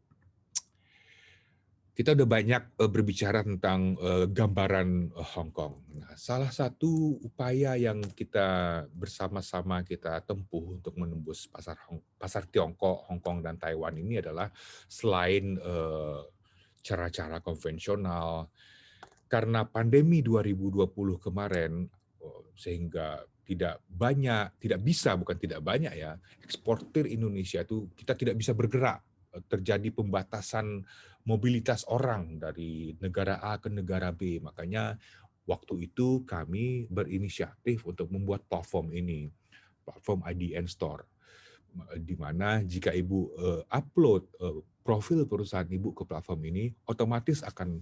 Kita udah banyak berbicara tentang gambaran Hong Kong. Nah, salah satu upaya yang kita bersama-sama kita tempuh untuk menembus pasar Tiongkok, Hong Kong, dan Taiwan ini adalah selain cara-cara konvensional, karena pandemi 2020 kemarin, sehingga tidak bisa eksportir Indonesia itu kita tidak bisa bergerak, terjadi pembatasan mobilitas orang dari negara A ke negara B. Makanya waktu itu kami berinisiatif untuk membuat platform ini, platform IDN Store, di mana jika Ibu upload profil perusahaan Ibu ke platform ini, otomatis akan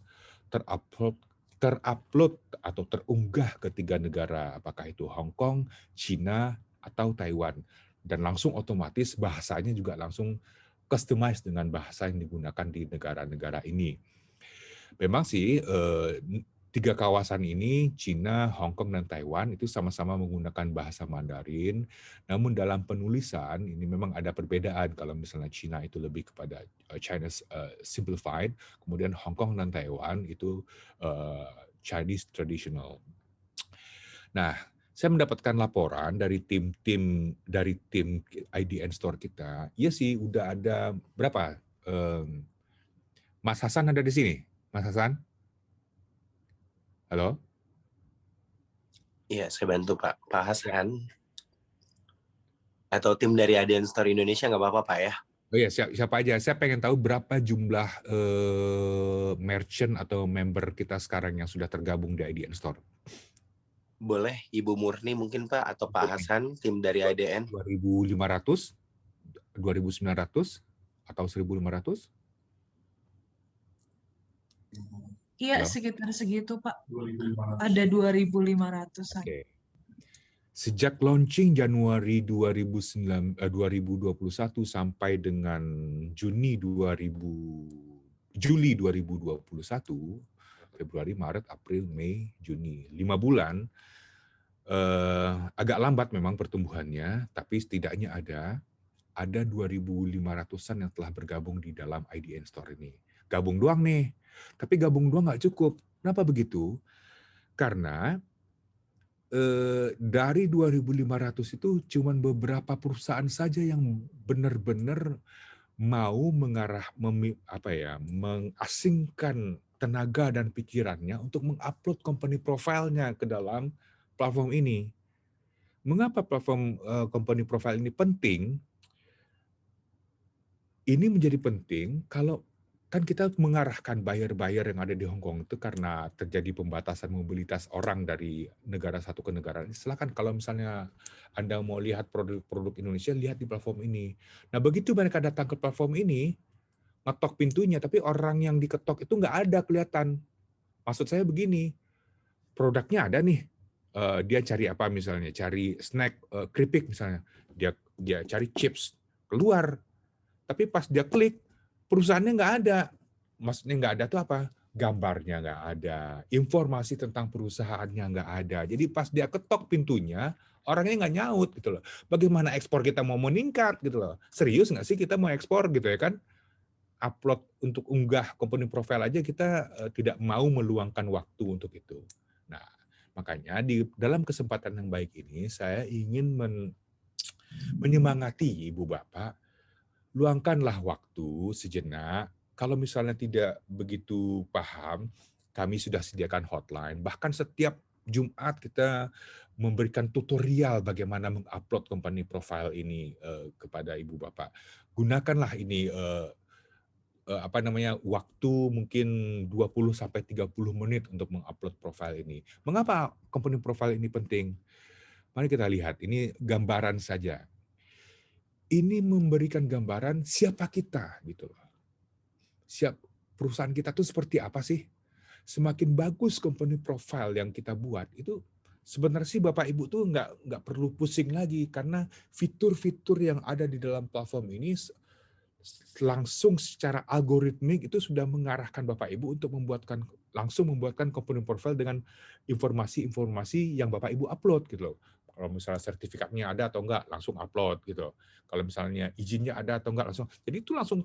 terupload atau terunggah ke 3 negara, apakah itu Hong Kong, China, atau Taiwan. Dan langsung otomatis bahasanya juga langsung customize dengan bahasa yang digunakan di negara-negara ini. Memang sih 3 kawasan ini, China, Hong Kong, dan Taiwan, itu sama-sama menggunakan bahasa Mandarin. Namun dalam penulisan ini memang ada perbedaan. Kalau misalnya China itu lebih kepada Chinese Simplified, kemudian Hong Kong dan Taiwan itu Chinese Traditional. Nah, saya mendapatkan laporan dari tim IDN Store kita. Iya sih, udah ada berapa? Mas Hasan ada di sini? Mas Hasan? Halo? Iya, saya bantu Pak. Pak Hasan. Atau tim dari IDN Store Indonesia nggak apa-apa Pak ya? Oh iya, siapa aja? Saya pengen tahu berapa jumlah merchant atau member kita sekarang yang sudah tergabung di IDN Store. Boleh Ibu Murni mungkin Pak, atau Pak Hasan, tim dari IDN. 2.500, 2.900, atau 1.500? Iya, sekitar segitu Pak. Ada 2.500-an. Oke. Sejak launching Januari 2021 sampai dengan Juli 2021, Februari, Maret, April, Mei, Juni, 5 bulan, agak lambat memang pertumbuhannya, tapi setidaknya ada 2.500-an yang telah bergabung di dalam IDN Store ini. Gabung doang nih, tapi gabung doang nggak cukup. Kenapa begitu? Karena dari 2.500 itu cuman beberapa perusahaan saja yang benar-benar mau mengasingkan tenaga dan pikirannya untuk mengupload company profile-nya ke dalam platform ini. Mengapa platform company profile ini penting? Ini menjadi penting kalau kan kita mengarahkan buyer-buyer yang ada di Hong Kong itu karena terjadi pembatasan mobilitas orang dari negara satu ke negara lain. Silakan kalau misalnya Anda mau lihat produk-produk Indonesia, lihat di platform ini. Nah, begitu mereka datang ke platform ini, ngetok pintunya, tapi orang yang diketok itu nggak ada kelihatan. Maksud saya begini, produknya ada nih, dia cari apa misalnya, cari snack, keripik misalnya, dia cari chips, keluar. Tapi pas dia klik, perusahaannya nggak ada. Maksudnya nggak ada tuh apa? Gambarnya nggak ada, informasi tentang perusahaannya nggak ada. Jadi pas dia ketok pintunya, orangnya nggak nyaut gitu loh. Bagaimana ekspor kita mau meningkat gitu loh. Serius nggak sih kita mau ekspor gitu ya kan? Upload untuk unggah company profile aja kita tidak mau meluangkan waktu untuk itu. Nah, makanya di dalam kesempatan yang baik ini saya ingin menyemangati Ibu Bapak, luangkanlah waktu sejenak. Kalau misalnya tidak begitu paham, kami sudah sediakan hotline. Bahkan setiap Jumat kita memberikan tutorial bagaimana mengupload company profile ini kepada Ibu Bapak. Gunakanlah ini waktu mungkin 20 sampai 30 menit untuk mengupload profile ini. Mengapa company profile ini penting? Mari kita lihat, ini gambaran saja. Ini memberikan gambaran siapa kita gitu loh. Perusahaan kita tuh seperti apa sih? Semakin bagus company profile yang kita buat, itu sebenarnya sih Bapak Ibu tuh nggak perlu pusing lagi karena fitur-fitur yang ada di dalam platform ini langsung secara algoritmik itu sudah mengarahkan Bapak Ibu untuk langsung membuatkan company profile dengan informasi-informasi yang Bapak Ibu upload gitu loh. Kalau misalnya sertifikatnya ada atau enggak, langsung upload gitu. Kalau misalnya izinnya ada atau enggak, langsung. Jadi itu langsung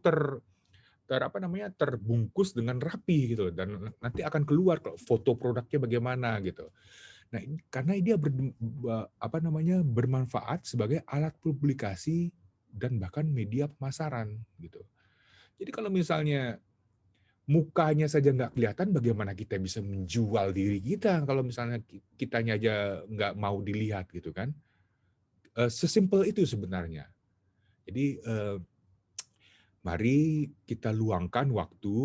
terbungkus dengan rapi gitu dan nanti akan keluar foto produknya bagaimana gitu. Nah, karena dia bermanfaat sebagai alat publikasi dan bahkan media pemasaran gitu. Jadi kalau misalnya mukanya saja nggak kelihatan, bagaimana kita bisa menjual diri kita kalau misalnya kitanya aja nggak mau dilihat gitu kan? Sesimpel itu sebenarnya. Jadi mari kita luangkan waktu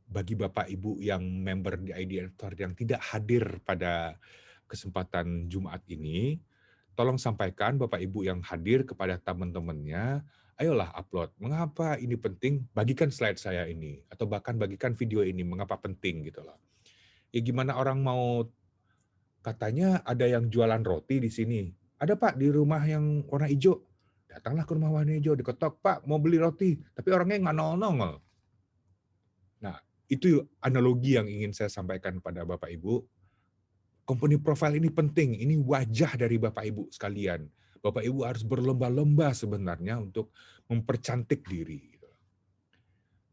bagi Bapak Ibu yang member di IDN Store yang tidak hadir pada kesempatan Jumat ini, tolong sampaikan Bapak Ibu yang hadir kepada teman-temannya, ayolah upload. Mengapa ini penting? Bagikan slide saya ini atau bahkan bagikan video ini mengapa penting gitu loh. Ya gimana orang mau, katanya ada yang jualan roti di sini. Ada Pak di rumah yang warna hijau. Datanglah ke rumah warna hijau, diketok, Pak mau beli roti, tapi orangnya nggak nongol-nongol. Nah, itu analogi yang ingin saya sampaikan pada Bapak Ibu. Company profile ini penting, ini wajah dari Bapak Ibu sekalian. Bapak Ibu harus berlomba-lomba sebenarnya untuk mempercantik diri.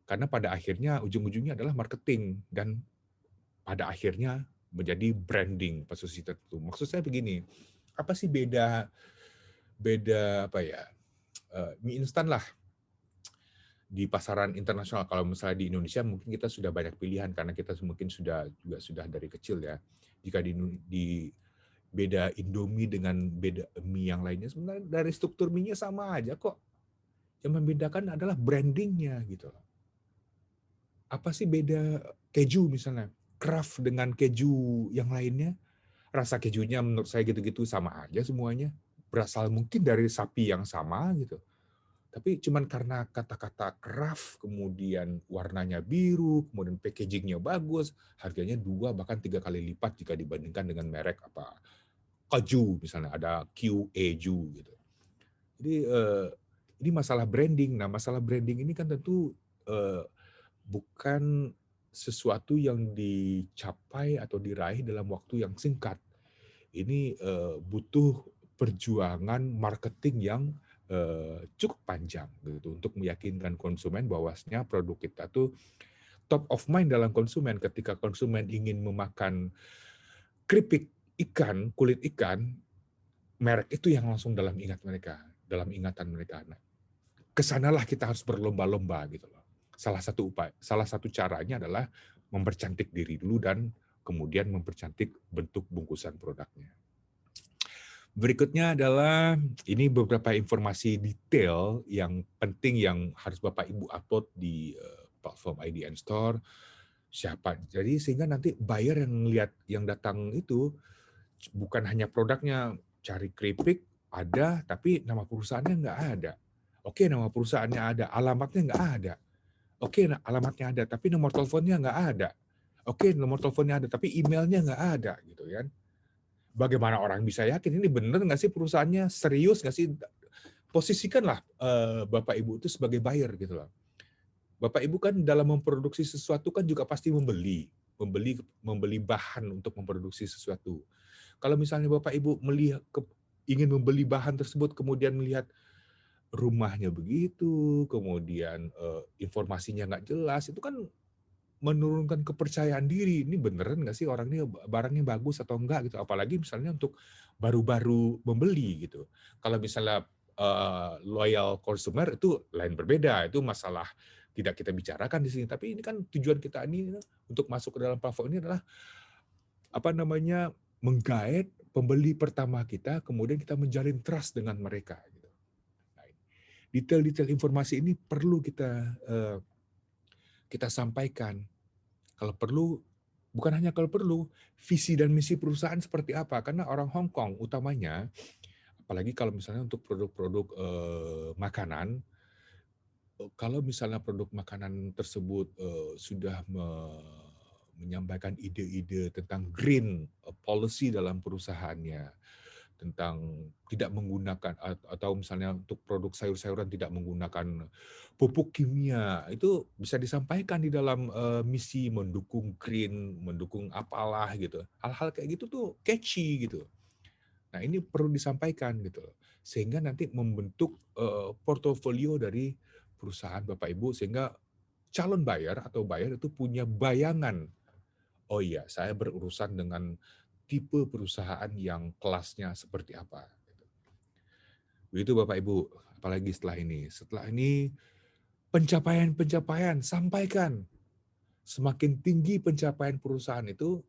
Karena pada akhirnya ujung-ujungnya adalah marketing dan pada akhirnya menjadi branding posisi tertentu. Maksud saya begini, apa sih beda mie instan lah di pasaran internasional. Kalau misalnya di Indonesia mungkin kita sudah banyak pilihan karena kita mungkin sudah dari kecil ya. Jika di beda Indomie dengan beda mie yang lainnya, sebenarnya dari struktur mie-nya sama aja kok. Yang membedakan adalah brandingnya gitu. Apa sih beda keju misalnya? Kraft dengan keju yang lainnya, rasa kejunya menurut saya gitu-gitu sama aja semuanya. Berasal mungkin dari sapi yang sama gitu. Tapi cuman karena kata-kata Kraft, kemudian warnanya biru, kemudian packagingnya bagus, harganya 2 bahkan 3 kali lipat jika dibandingkan dengan merek apa keju misalnya, ada Q-E-Ju gitu. Jadi ini masalah branding. Nah, masalah branding ini kan tentu bukan sesuatu yang dicapai atau diraih dalam waktu yang singkat. Ini butuh perjuangan marketing yang cukup panjang gitu untuk meyakinkan konsumen bahwasanya produk kita tuh top of mind dalam konsumen. Ketika konsumen ingin memakan keripik ikan, kulit ikan, merek itu yang langsung dalam dalam ingatan mereka. Nah, kesanalah kita harus berlomba-lomba gitu loh. Salah satu caranya adalah mempercantik diri dulu dan kemudian mempercantik bentuk bungkusan produknya. Berikutnya adalah ini beberapa informasi detail yang penting yang harus Bapak Ibu upload di platform IDN Store. Siapa? Jadi sehingga nanti buyer yang lihat yang datang itu bukan hanya produknya, cari keripik ada, tapi nama perusahaannya nggak ada. Oke, nama perusahaannya ada, alamatnya nggak ada. Oke, alamatnya ada, tapi nomor teleponnya nggak ada. Oke, nomor teleponnya ada, tapi emailnya nggak ada, gitu kan. Bagaimana orang bisa yakin ini benar nggak sih perusahaannya, serius nggak sih? Posisikanlah Bapak Ibu itu sebagai buyer gitu loh. Bapak Ibu kan dalam memproduksi sesuatu kan juga pasti membeli bahan untuk memproduksi sesuatu. Kalau misalnya Bapak Ibu ingin membeli bahan tersebut kemudian melihat rumahnya begitu, kemudian informasinya nggak jelas, itu kan menurunkan kepercayaan diri. Ini beneran nggak sih orang ini barangnya bagus atau enggak gitu. Apalagi misalnya untuk baru-baru membeli gitu. Kalau misalnya loyal consumer itu lain berbeda, itu masalah tidak kita bicarakan di sini. Tapi ini kan tujuan kita ini untuk masuk ke dalam platform ini adalah apa namanya menggait pembeli pertama kita, kemudian kita menjalin trust dengan mereka. Gitu. Nah, detail-detail informasi ini perlu kita sampaikan. Kalau perlu, bukan hanya kalau perlu, visi dan misi perusahaan seperti apa? Karena orang Hong Kong utamanya, apalagi kalau misalnya untuk produk-produk makanan, kalau misalnya produk makanan tersebut sudah menyampaikan ide-ide tentang green policy dalam perusahaannya, tentang tidak menggunakan atau misalnya untuk produk sayur-sayuran tidak menggunakan pupuk kimia, itu bisa disampaikan di dalam misi mendukung green, mendukung apalah gitu. Hal-hal kayak gitu tuh catchy gitu. Nah, ini perlu disampaikan gitu loh. Sehingga nanti membentuk portofolio dari perusahaan Bapak Ibu sehingga calon buyer atau buyer itu punya bayangan, oh iya, saya berurusan dengan tipe perusahaan yang kelasnya seperti apa. Begitu Bapak Ibu, apalagi setelah ini. Setelah ini pencapaian-pencapaian, sampaikan. Semakin tinggi pencapaian perusahaan itu,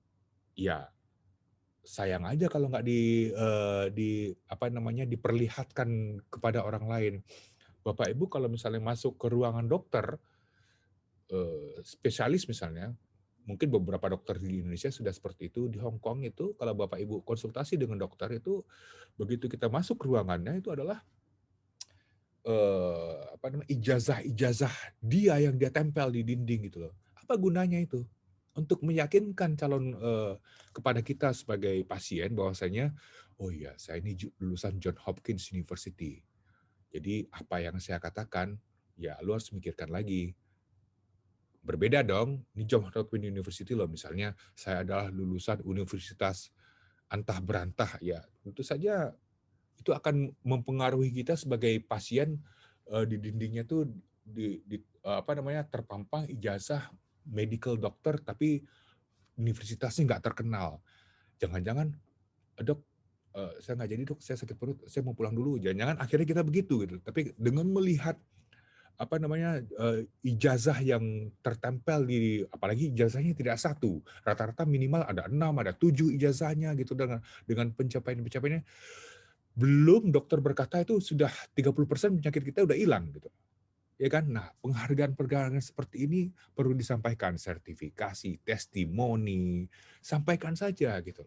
ya sayang aja kalau nggak diperlihatkan kepada orang lain. Bapak Ibu kalau misalnya masuk ke ruangan dokter, spesialis misalnya, mungkin beberapa dokter di Indonesia sudah seperti itu. Di Hong Kong itu kalau Bapak Ibu konsultasi dengan dokter itu, begitu kita masuk ruangannya itu adalah ijazah-ijazah dia yang dia tempel di dinding gitu loh. Apa gunanya itu? Untuk meyakinkan kepada kita sebagai pasien bahwasanya, oh iya, saya ini lulusan John Hopkins University. Jadi apa yang saya katakan, ya lu harus mikirkan lagi. Berbeda dong, ini John Hopkins University loh, misalnya saya adalah lulusan Universitas Antah Berantah, ya tentu saja itu akan mempengaruhi kita sebagai pasien. Di dindingnya tuh terpampang ijazah medical doctor tapi universitasnya nggak terkenal. Jangan-jangan, dok, saya nggak jadi dok, saya sakit perut, saya mau pulang dulu. Jangan-jangan akhirnya kita begitu gitu. Tapi dengan melihat ijazah yang tertempel apalagi ijazahnya tidak satu, rata-rata minimal ada 6, ada 7 ijazahnya gitu dengan pencapaian-pencapaiannya. Belum dokter berkata itu sudah 30% penyakit kita udah hilang gitu. Ya kan? Nah, penghargaan-penghargaan seperti ini perlu disampaikan, sertifikasi, testimoni, sampaikan saja gitu.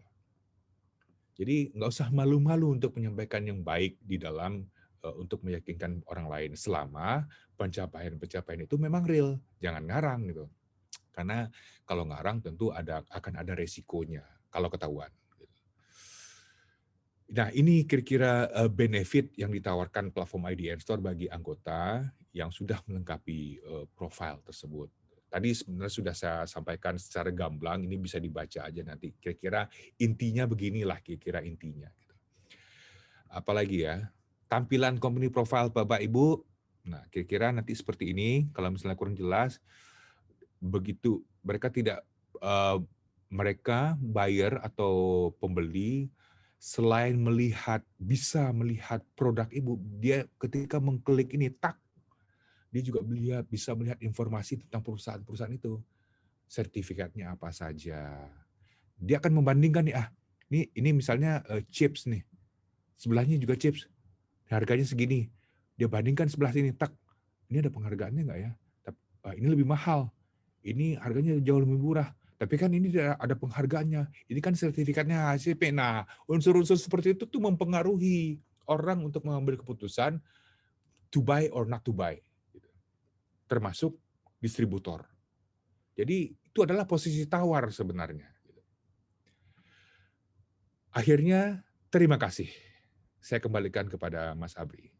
Jadi nggak usah malu-malu untuk menyampaikan yang baik di dalam untuk meyakinkan orang lain selama pencapaian-pencapaian itu memang real, jangan ngarang gitu. Karena kalau ngarang tentu akan ada resikonya kalau ketahuan. Nah, ini kira-kira benefit yang ditawarkan platform IDN Store bagi anggota yang sudah melengkapi profil tersebut. Tadi sebenarnya sudah saya sampaikan secara gamblang, ini bisa dibaca aja nanti. Kira-kira intinya beginilah, kira-kira intinya. Apalagi ya, tampilan company profile Bapak Ibu, nah kira-kira nanti seperti ini, kalau misalnya kurang jelas, begitu mereka tidak, mereka buyer atau pembeli, selain bisa melihat produk Ibu, dia ketika mengklik ini, dia juga bisa melihat informasi tentang perusahaan-perusahaan itu. Sertifikatnya apa saja. Dia akan membandingkan nih, ini misalnya chips nih, sebelahnya juga chips, harganya segini. Dia bandingkan sebelah sini, ini ada penghargaannya nggak ya? Ini lebih mahal, ini harganya jauh lebih murah. Tapi kan ini ada penghargaannya, ini kan sertifikatnya HACCP. Nah, unsur-unsur seperti itu tuh mempengaruhi orang untuk mengambil keputusan to buy or not to buy, termasuk distributor. Jadi itu adalah posisi tawar sebenarnya. Akhirnya, terima kasih. Saya kembalikan kepada Mas Abri.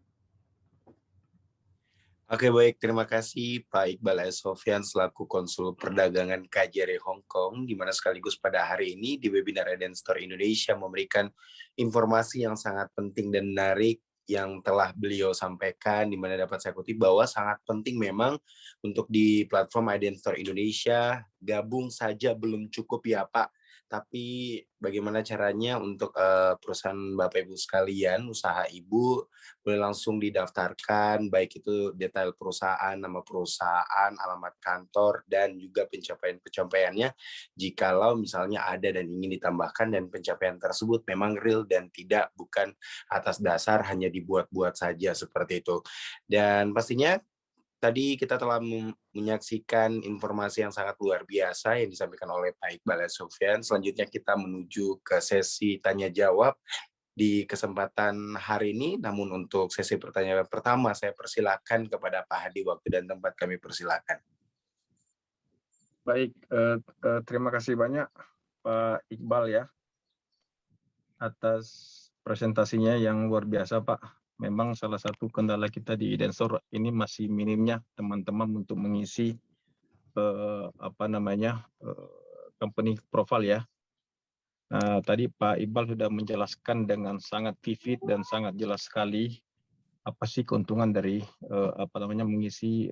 Oke, baik. Terima kasih Pak Iqbal S. Sofyan selaku Konsul Perdagangan KJRI Hong Kong, di mana sekaligus pada hari ini di webinar IDN Store Indonesia memberikan informasi yang sangat penting dan menarik yang telah beliau sampaikan, di mana dapat saya kutip bahwa sangat penting memang untuk di platform IDN Store Indonesia, gabung saja belum cukup ya Pak, tapi bagaimana caranya untuk perusahaan Bapak Ibu sekalian, usaha Ibu, boleh langsung didaftarkan, baik itu detail perusahaan, nama perusahaan, alamat kantor, dan juga pencapaian-pencapaiannya jikalau misalnya ada dan ingin ditambahkan dan pencapaian tersebut memang real dan bukan atas dasar hanya dibuat-buat saja seperti itu. Dan pastinya tadi kita telah menyaksikan informasi yang sangat luar biasa yang disampaikan oleh Pak Iqbal Sofyan. Selanjutnya kita menuju ke sesi tanya jawab di kesempatan hari ini. Namun untuk sesi pertanyaan pertama, saya persilakan kepada Pak Hadi, waktu dan tempat kami persilakan. Baik, terima kasih banyak Pak Iqbal ya atas presentasinya yang luar biasa Pak. Memang salah satu kendala kita di IDN Store ini masih minimnya teman-teman untuk mengisi company profile ya. Nah, tadi Pak Iqbal sudah menjelaskan dengan sangat vivid dan sangat jelas sekali apa sih keuntungan dari mengisi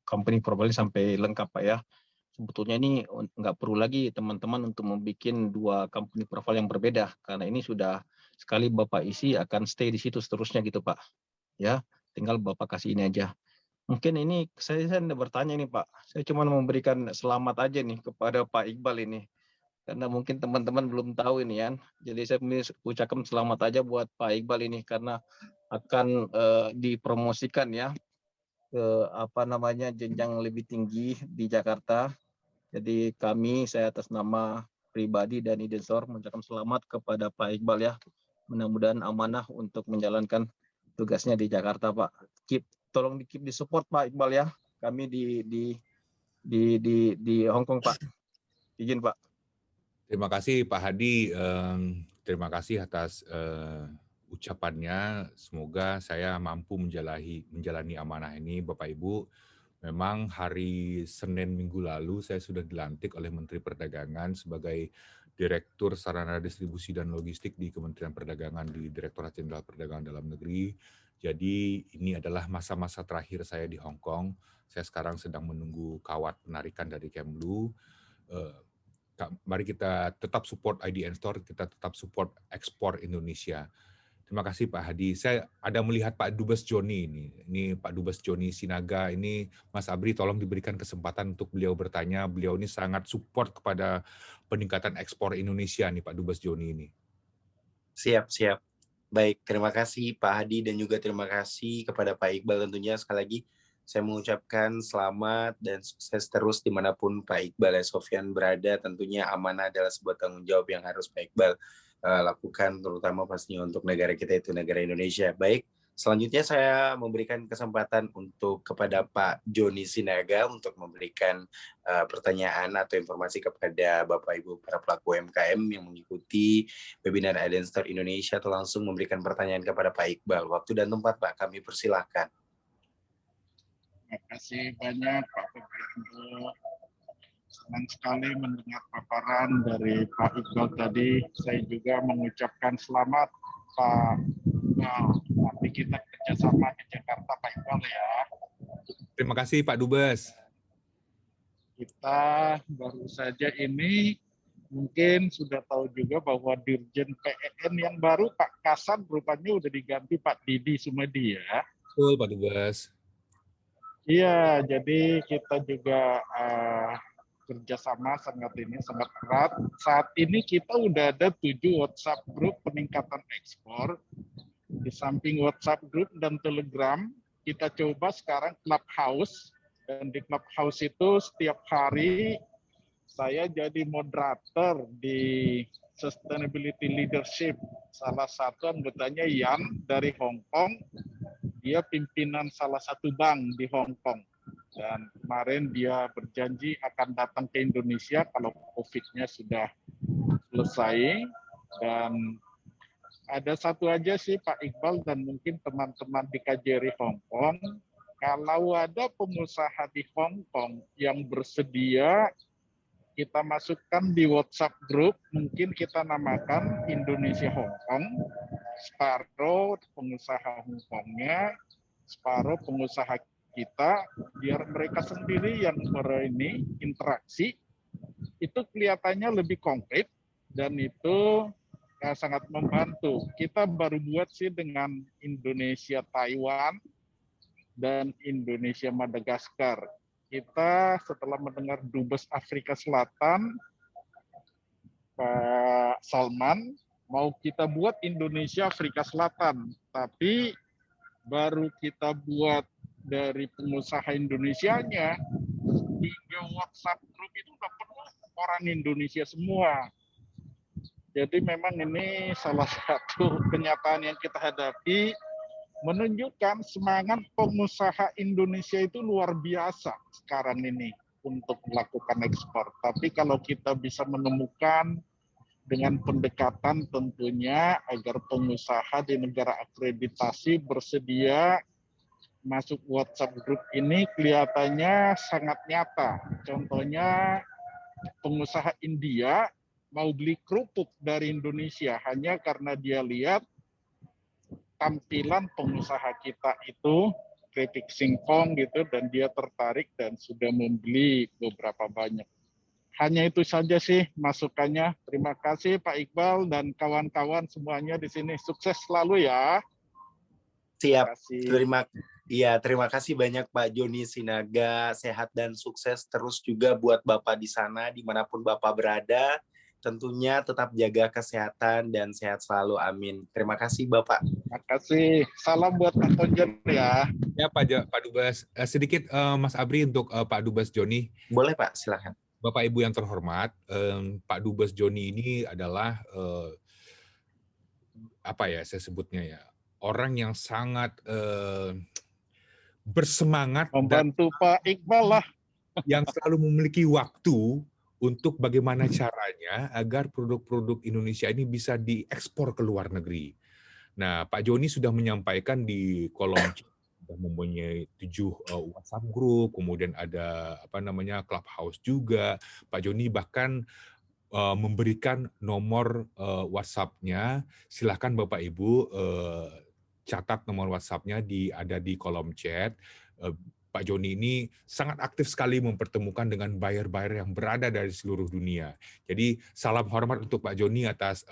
company profile sampai lengkap Pak ya. Sebetulnya ini nggak perlu lagi teman-teman untuk membuat dua company profile yang berbeda, karena ini sudah sekali Bapak isi akan stay di situ seterusnya gitu Pak. Ya, tinggal Bapak kasih ini aja. Mungkin ini saya bertanya nih Pak, saya cuma memberikan selamat aja nih kepada Pak Iqbal ini, karena mungkin teman-teman belum tahu ini kan. Jadi saya ucapkan selamat aja buat Pak Iqbal ini karena akan dipromosikan ya ke jenjang lebih tinggi di Jakarta. Jadi saya atas nama pribadi dan IDN Store mengucapkan selamat kepada Pak Iqbal ya. Mudah-mudahan amanah untuk menjalankan tugasnya di Jakarta Pak. Tolong di support Pak Iqbal ya. Kami di Hong Kong Pak. Izin Pak. Terima kasih Pak Hadi. Terima kasih atas ucapannya. Semoga saya mampu menjalani amanah ini, Bapak Ibu. Memang hari Senin minggu lalu saya sudah dilantik oleh Menteri Perdagangan sebagai Direktur Sarana Distribusi dan Logistik di Kementerian Perdagangan di Direktorat Jenderal Perdagangan Dalam Negeri. Jadi ini adalah masa-masa terakhir saya di Hong Kong. Saya sekarang sedang menunggu kawat penarikan dari Kemlu. Mari kita tetap support IDN Store, kita tetap support ekspor Indonesia. Terima kasih Pak Hadi. Saya ada melihat Pak Dubes Joni ini. Ini Pak Dubes Joni Sinaga. Ini Mas Abri tolong diberikan kesempatan untuk beliau bertanya. Beliau ini sangat support kepada peningkatan ekspor Indonesia nih Pak Dubes Joni ini. Siap. Baik, terima kasih Pak Hadi dan juga terima kasih kepada Pak Iqbal tentunya. Sekali lagi saya mengucapkan selamat dan sukses terus dimanapun Pak Iqbal Sofyan berada. Tentunya amanah adalah sebuah tanggung jawab yang harus Pak Iqbal lakukan, terutama pastinya untuk negara kita itu negara Indonesia. Baik, Selanjutnya saya memberikan kesempatan untuk kepada Pak Joni Sinaga untuk memberikan pertanyaan atau informasi kepada Bapak Ibu para pelaku UMKM yang mengikuti webinar Edenstore Indonesia, atau langsung memberikan pertanyaan kepada Pak Iqbal. Waktu dan tempat Pak, kami persilahkan. Terima kasih banyak Pak Febrianto. Senang sekali mendengar paparan dari Pak Iqbal tadi. Saya juga mengucapkan selamat Pak Iqbal. Nanti kita kerjasama di Jakarta Pak Iqbal ya. Terima kasih Pak Dubes. Kita baru saja ini mungkin sudah tahu juga bahwa Dirjen PEN yang baru Pak Kasan rupanya udah diganti Pak Didi Sumedi ya. Betul Pak Dubes. Iya, jadi kita juga kerjasama sangat erat. Saat ini kita udah ada 7 WhatsApp grup peningkatan ekspor. Di samping WhatsApp grup dan Telegram, kita coba sekarang Clubhouse. Dan di Clubhouse itu setiap hari saya jadi moderator di Sustainability Leadership. Salah satu anggotanya Yan dari Hong Kong. Dia pimpinan salah satu bank di Hong Kong. Dan kemarin dia berjanji akan datang ke Indonesia kalau COVID-nya sudah selesai. Dan ada satu aja sih Pak Iqbal dan mungkin teman-teman di KJRI Hong Kong, kalau ada pengusaha di Hong Kong yang bersedia, kita masukkan di WhatsApp group, mungkin kita namakan Indonesia Hong Kong, separuh pengusaha Hong Kongnya, separuh pengusaha kita, biar mereka sendiri yang interaksi, itu kelihatannya lebih konkret, dan itu sangat membantu. Kita baru buat sih dengan Indonesia Taiwan, dan Indonesia Madagaskar. Kita setelah mendengar Dubes Afrika Selatan, Pak Salman, mau kita buat Indonesia Afrika Selatan, tapi baru kita buat dari pengusaha Indonesianya, 3 WhatsApp group itu udah penuh orang Indonesia semua. Jadi memang ini salah satu kenyataan yang kita hadapi, menunjukkan semangat pengusaha Indonesia itu luar biasa sekarang ini untuk melakukan ekspor. Tapi kalau kita bisa menemukan dengan pendekatan tentunya agar pengusaha di negara akreditasi bersedia masuk WhatsApp group ini kelihatannya sangat nyata. Contohnya pengusaha India mau beli kerupuk dari Indonesia hanya karena dia lihat tampilan pengusaha kita itu keripik singkong gitu, dan dia tertarik dan sudah membeli beberapa banyak. Hanya itu saja sih masukannya. Terima kasih Pak Iqbal dan kawan-kawan semuanya di sini. Sukses selalu ya. Siap. Terima kasih banyak Pak Joni Sinaga. Sehat dan sukses terus juga buat Bapak di sana dimanapun Bapak berada. Tentunya tetap jaga kesehatan dan sehat selalu. Amin. Terima kasih Bapak. Terima kasih. Salam buat Pak Tonjen ya. Ya Pak Dubes. Sedikit Mas Abri untuk Pak Dubes Joni. Boleh Pak, silakan. Bapak Ibu yang terhormat, Pak Dubes Joni ini adalah apa ya saya sebutnya ya, orang yang sangat bersemangat membantu Pak Iqbal lah, yang selalu memiliki waktu untuk bagaimana caranya agar produk-produk Indonesia ini bisa diekspor ke luar negeri. Nah, Pak Joni sudah menyampaikan di kolom sudah mempunyai 7 WhatsApp group, kemudian ada Clubhouse juga. Pak Joni bahkan memberikan nomor WhatsApp-nya. Silahkan Bapak Ibu catat nomor WhatsApp-nya ada di kolom chat. Pak Joni ini sangat aktif sekali mempertemukan dengan buyer-buyer yang berada dari seluruh dunia. Jadi salam hormat untuk Pak Joni atas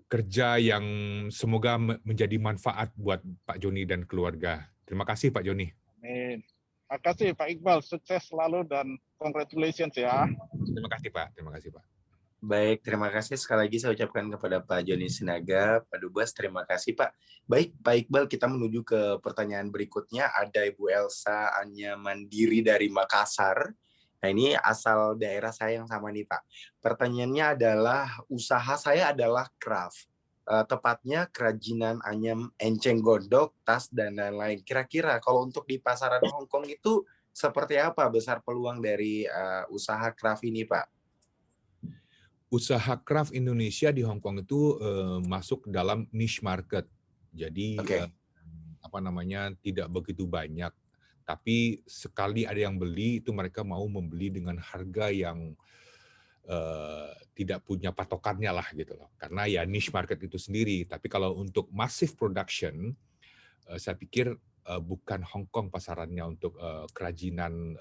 kerja yang semoga menjadi manfaat buat Pak Joni dan keluarga. Terima kasih Pak Joni. Amin. Terima kasih Pak Iqbal, sukses selalu dan congratulations ya. Terima kasih Pak. Terima kasih Pak. Baik, terima kasih sekali lagi saya ucapkan kepada Pak Joni Sinaga, Pak Dubes, terima kasih Pak. Baik, Pak Iqbal, kita menuju ke pertanyaan berikutnya. Ada Ibu Elsa Anya Mandiri dari Makassar. Nah ini asal daerah saya yang sama nih Pak. Pertanyaannya adalah, usaha saya adalah craft. tepatnya kerajinan anyam enceng gondok, tas, dan lain-lain. Kira-kira kalau untuk di pasaran Hong Kong itu seperti apa besar peluang dari usaha craft ini, Pak? Usaha craft Indonesia di Hong Kong itu masuk dalam niche market. Jadi tidak begitu banyak. Tapi sekali ada yang beli, itu mereka mau membeli dengan harga yang tidak punya patokannya lah gitu loh. Karena ya niche market itu sendiri. Tapi kalau untuk massive production, saya pikir bukan Hong Kong pasarannya untuk kerajinan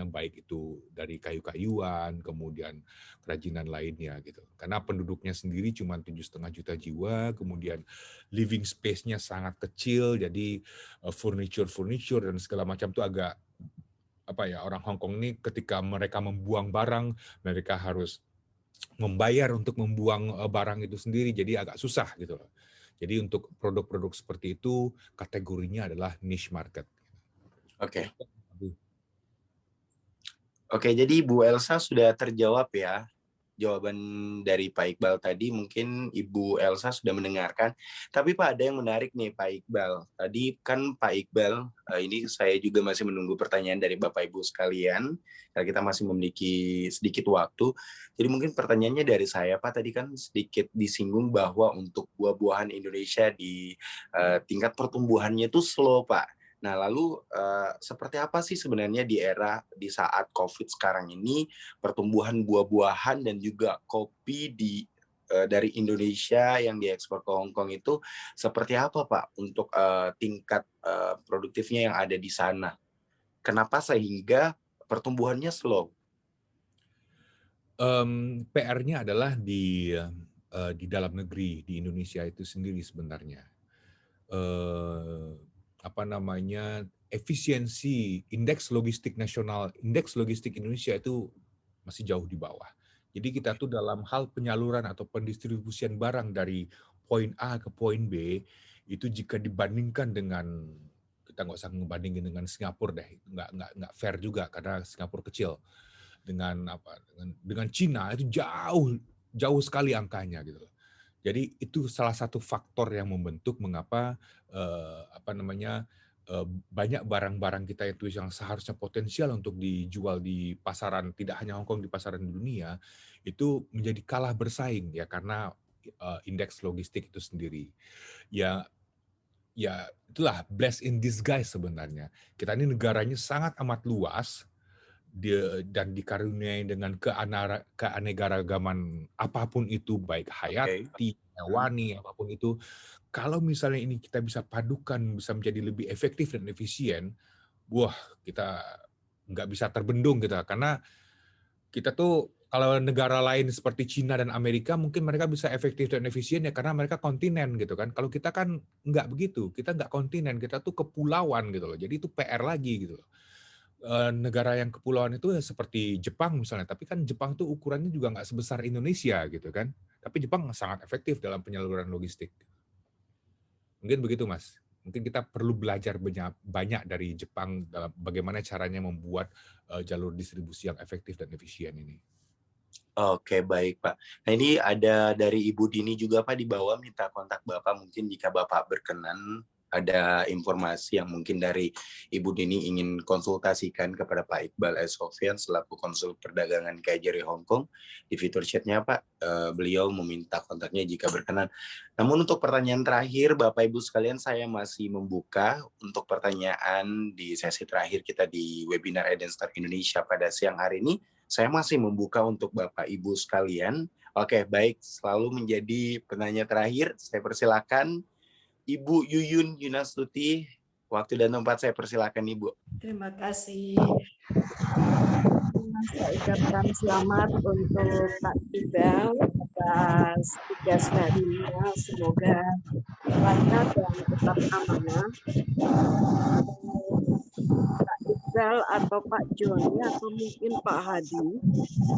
baik itu dari kayu-kayuan, kemudian kerajinan lainnya gitu. Karena penduduknya sendiri cuma 7,5 juta jiwa, kemudian living space-nya sangat kecil, jadi furniture dan segala macam itu agak orang Hong Kong ini ketika mereka membuang barang, mereka harus membayar untuk membuang barang itu sendiri, jadi agak susah gitu loh. Jadi untuk produk-produk seperti itu kategorinya adalah niche market. Oke, jadi Bu Elsa sudah terjawab ya jawaban dari Pak Iqbal tadi. Mungkin Ibu Elsa sudah mendengarkan. Tapi Pak, ada yang menarik nih Pak Iqbal. Tadi kan Pak Iqbal, ini saya juga masih menunggu pertanyaan dari Bapak Ibu sekalian, karena kita masih memiliki sedikit waktu. Jadi mungkin pertanyaannya dari saya, Pak, tadi kan sedikit disinggung bahwa untuk buah-buahan Indonesia di tingkat pertumbuhannya itu slow, Pak. Nah, lalu seperti apa sih sebenarnya di saat COVID sekarang ini pertumbuhan buah-buahan dan juga kopi dari Indonesia yang diekspor ke Hong Kong itu seperti apa, Pak, untuk tingkat produktifnya yang ada di sana? Kenapa sehingga pertumbuhannya slow? PR-nya adalah di dalam negeri, di Indonesia itu sendiri sebenarnya. Efisiensi indeks logistik nasional, indeks logistik Indonesia itu masih jauh di bawah. Jadi kita tuh dalam hal penyaluran atau pendistribusian barang dari poin A ke poin B, itu jika dibandingkan dengan, kita nggak usah ngebandingin dengan Singapura deh, nggak fair juga karena Singapura kecil. Dengan Cina itu jauh sekali angkanya gitu. Jadi itu salah satu faktor yang membentuk mengapa banyak barang-barang kita itu yang seharusnya potensial untuk dijual di pasaran, tidak hanya Hong Kong, di pasaran dunia, itu menjadi kalah bersaing ya karena indeks logistik itu sendiri. Ya itulah bless in disguise sebenarnya. Kita ini negaranya sangat amat luas, dan dikaruniai dengan keanekaragaman apapun itu, baik hayati, hewani, apapun itu. Kalau misalnya ini kita bisa padukan, bisa menjadi lebih efektif dan efisien, kita nggak bisa terbendung gitu. Karena kita tuh, kalau negara lain seperti Cina dan Amerika, mungkin mereka bisa efektif dan efisien ya karena mereka kontinen gitu kan. Kalau kita kan nggak begitu, kita nggak kontinen, kita tuh kepulauan gitu loh. Jadi itu PR lagi gitu loh. Negara yang kepulauan itu ya seperti Jepang misalnya, tapi kan Jepang tuh ukurannya juga nggak sebesar Indonesia gitu kan. Tapi Jepang sangat efektif dalam penyaluran logistik. Mungkin begitu, Mas. Mungkin kita perlu belajar banyak dari Jepang dalam bagaimana caranya membuat jalur distribusi yang efektif dan efisien ini. Oke, baik, Pak. Nah, ini ada dari Ibu Dini juga, Pak, di bawah minta kontak Bapak. Mungkin jika Bapak berkenan, ada informasi yang mungkin dari Ibu Dini ingin konsultasikan kepada Pak Iqbal S. Sofyan selaku konsul perdagangan KJRI Hong Kong. Di fitur chatnya, Pak, beliau meminta kontaknya jika berkenan. Namun untuk pertanyaan terakhir, Bapak Ibu sekalian, saya masih membuka untuk pertanyaan di sesi terakhir kita di webinar Eden Start Indonesia pada siang hari ini. Saya masih membuka untuk Bapak Ibu sekalian. Oke, baik, selalu menjadi penanya terakhir. Saya persilakan Ibu Yuyun Yunastuti, waktu dan tempat saya persilakan Ibu. Terima kasih. Saya ucapkan selamat untuk Pak Iqbal atas tugas barunya. Semoga lancar dan tetap amanah. Pak Iqbal atau Pak Joni atau mungkin Pak Hadi,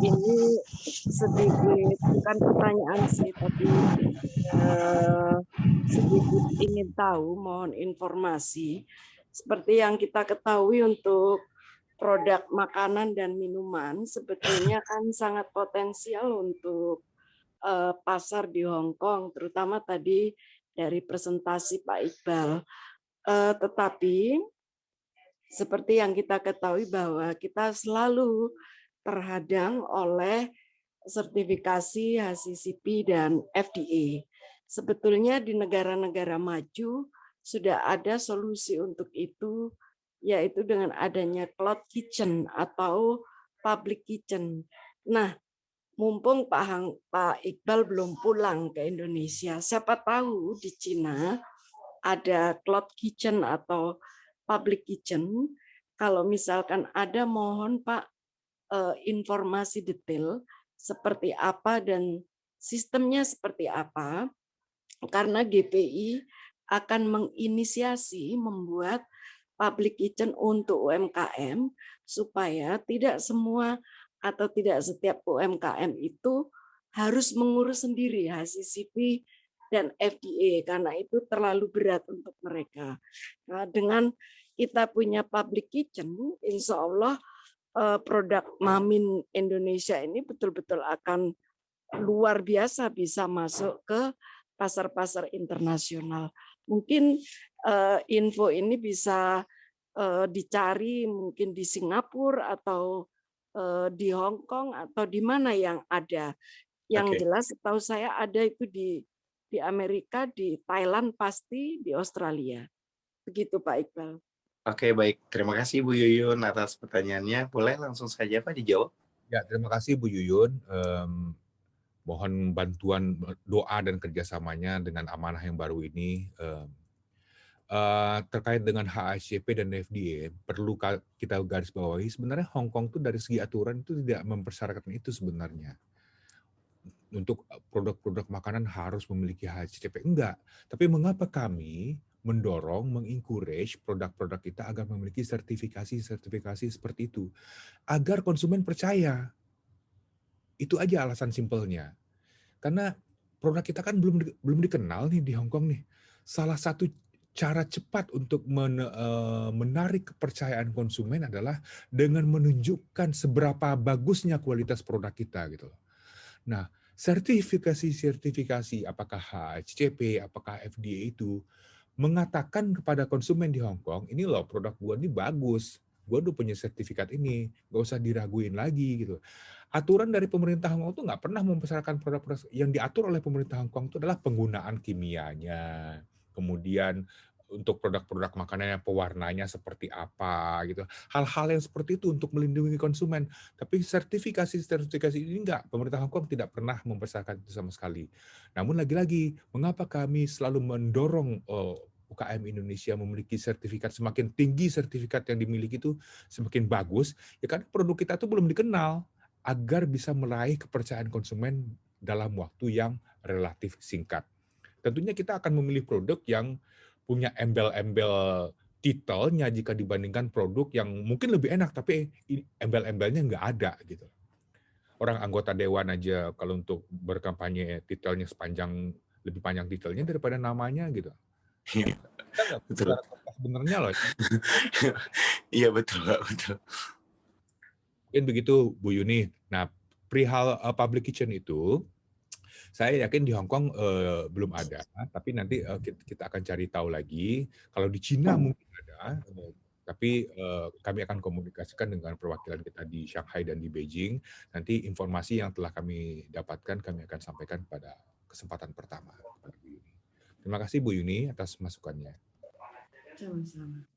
ini sedikit bukan pertanyaan sih, tapi sedikit ingin tahu, mohon informasi. Seperti yang kita ketahui untuk produk makanan dan minuman sebetulnya kan sangat potensial untuk pasar di Hong Kong, terutama tadi dari presentasi Pak Iqbal. Tetapi seperti yang kita ketahui bahwa kita selalu terhadang oleh sertifikasi HACCP dan FDA. Sebetulnya di negara-negara maju sudah ada solusi untuk itu, yaitu dengan adanya cloud kitchen atau public kitchen. Nah, mumpung Pak Iqbal belum pulang ke Indonesia, siapa tahu di Cina ada cloud kitchen atau public kitchen. Kalau misalkan ada, mohon Pak informasi detail seperti apa dan sistemnya seperti apa, karena GPI akan menginisiasi membuat public kitchen untuk UMKM supaya tidak semua atau tidak setiap UMKM itu harus mengurus sendiri HACCP dan FDA karena itu terlalu berat untuk mereka. Nah, dengan kita punya public kitchen, insya Allah produk Mamin Indonesia ini betul-betul akan luar biasa bisa masuk ke pasar-pasar internasional. Mungkin info ini bisa dicari mungkin di Singapura atau di Hong Kong atau di mana yang ada. Yang jelas setahu saya ada itu di Amerika, di Thailand pasti, di Australia. Begitu Pak Iqbal. Oke, baik. Terima kasih Bu Yuyun atas pertanyaannya. Boleh langsung saja Pak dijawab? Ya, terima kasih Bu Yuyun. Mohon bantuan doa dan kerjasamanya dengan amanah yang baru ini. Terkait dengan HACCP dan FDA, perlu kita garis bawahi, sebenarnya Hong Kong itu dari segi aturan itu tidak mempersyaratkan itu sebenarnya. Untuk produk-produk makanan harus memiliki HACCP. Enggak. Tapi mengapa kami mendorong, mengencourage produk-produk kita agar memiliki sertifikasi seperti itu. Agar konsumen percaya. Itu aja alasan simpelnya. Karena produk kita kan belum dikenal nih di Hong Kong nih. Salah satu cara cepat untuk menarik kepercayaan konsumen adalah dengan menunjukkan seberapa bagusnya kualitas produk kita gitu. Nah, sertifikasi apakah HACCP, apakah FDA itu mengatakan kepada konsumen di Hong Kong, ini loh produk gua ini bagus, gua udah punya sertifikat ini, nggak usah diraguin lagi gitu. Aturan dari pemerintah Hong Kong itu nggak pernah mempersyaratkan produk-produk yang diatur oleh pemerintah Hong Kong itu adalah penggunaan kimianya, kemudian untuk produk-produk makanannya pewarnanya seperti apa gitu. Hal-hal yang seperti itu untuk melindungi konsumen. Tapi sertifikasi ini enggak, pemerintah Hong Kong tidak pernah mempersyaratkan itu sama sekali. Namun lagi-lagi, mengapa kami selalu mendorong UKM Indonesia memiliki sertifikat, semakin tinggi sertifikat yang dimiliki itu semakin bagus, ya kan produk kita itu belum dikenal agar bisa meraih kepercayaan konsumen dalam waktu yang relatif singkat. Tentunya kita akan memilih produk yang punya embel-embel titelnya jika dibandingkan produk yang mungkin lebih enak tapi embel-embelnya nggak ada gitu. Orang anggota dewan aja kalau untuk berkampanye titelnya lebih panjang titelnya daripada namanya gitu. Kita Betul. Sebenarnya loh. Iya betul Pak, betul. Mungkin begitu Bu Yuni. Nah, perihal public kitchen itu saya yakin di Hong Kong belum ada, tapi nanti kita akan cari tahu lagi. Kalau di Cina mungkin ada, tapi kami akan komunikasikan dengan perwakilan kita di Shanghai dan di Beijing. Nanti informasi yang telah kami dapatkan kami akan sampaikan pada kesempatan pertama. Terima kasih Bu Yuni atas masukannya. Sama-sama.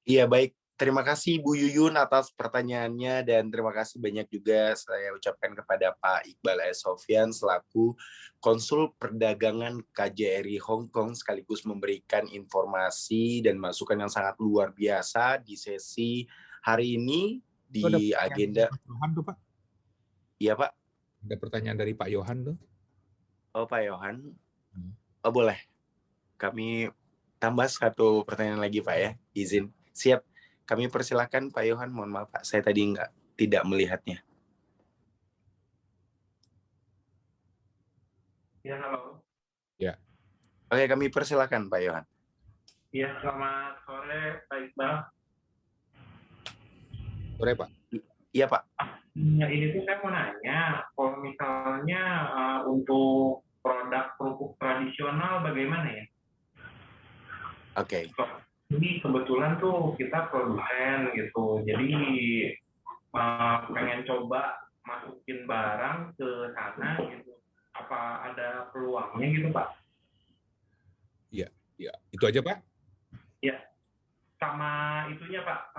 Iya baik. Terima kasih Bu Yuyun atas pertanyaannya dan terima kasih banyak juga saya ucapkan kepada Pak Iqbal S. Sofyan selaku Konsul Perdagangan KJRI Hong Kong sekaligus memberikan informasi dan masukan yang sangat luar biasa di sesi hari ini di agenda. Yohan tuh Pak? Iya Pak. Ada pertanyaan dari Pak Yohan tuh? Oh Pak Yohan. Oh boleh. Kami tambah satu pertanyaan lagi Pak ya. Izin. Siap. Kami persilakan Pak Yohan, mohon maaf Pak, saya tadi tidak melihatnya. Ya, halo. Ya. Oke, kami persilakan Pak Yohan. Ya, selamat sore Pak Iqbal. Sore Pak. Iya Pak. Ini tuh saya mau nanya, kalau misalnya untuk produk kerupuk tradisional bagaimana ya? Oke. Ini kebetulan tuh kita produsen gitu, jadi pengen coba masukin barang ke sana gitu. Apa ada peluangnya gitu, Pak? Iya, itu aja Pak. Ya, sama itunya Pak,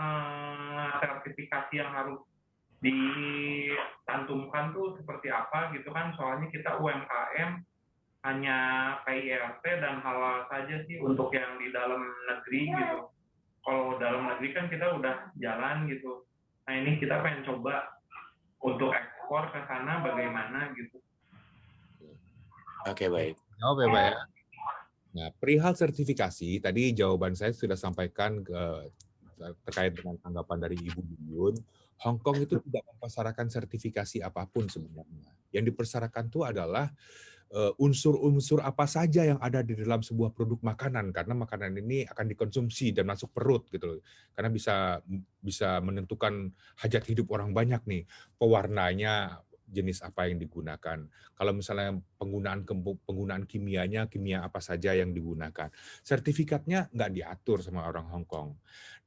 sertifikasi yang harus dicantumkan tuh seperti apa gitu kan, soalnya kita UMKM hanya PIRT dan halal saja sih untuk yang di dalam negeri gitu. Kalau dalam negeri kan kita udah jalan gitu. Nah ini kita pengen coba untuk ekspor ke sana bagaimana gitu. Oke, baik. Jawab ya Pak ya. Nah, perihal sertifikasi, tadi jawaban saya sudah sampaikan terkait dengan tanggapan dari Ibu Yuyun. Hong Kong itu tidak mempersyaratkan sertifikasi apapun sebenarnya. Yang dipersyaratkan itu adalah unsur-unsur apa saja yang ada di dalam sebuah produk makanan, karena makanan ini akan dikonsumsi dan masuk perut gitu. Karena bisa menentukan hajat hidup orang banyak nih. Pewarnanya jenis apa yang digunakan. Kalau misalnya penggunaan kimianya, kimia apa saja yang digunakan. Sertifikatnya nggak diatur sama orang Hong Kong.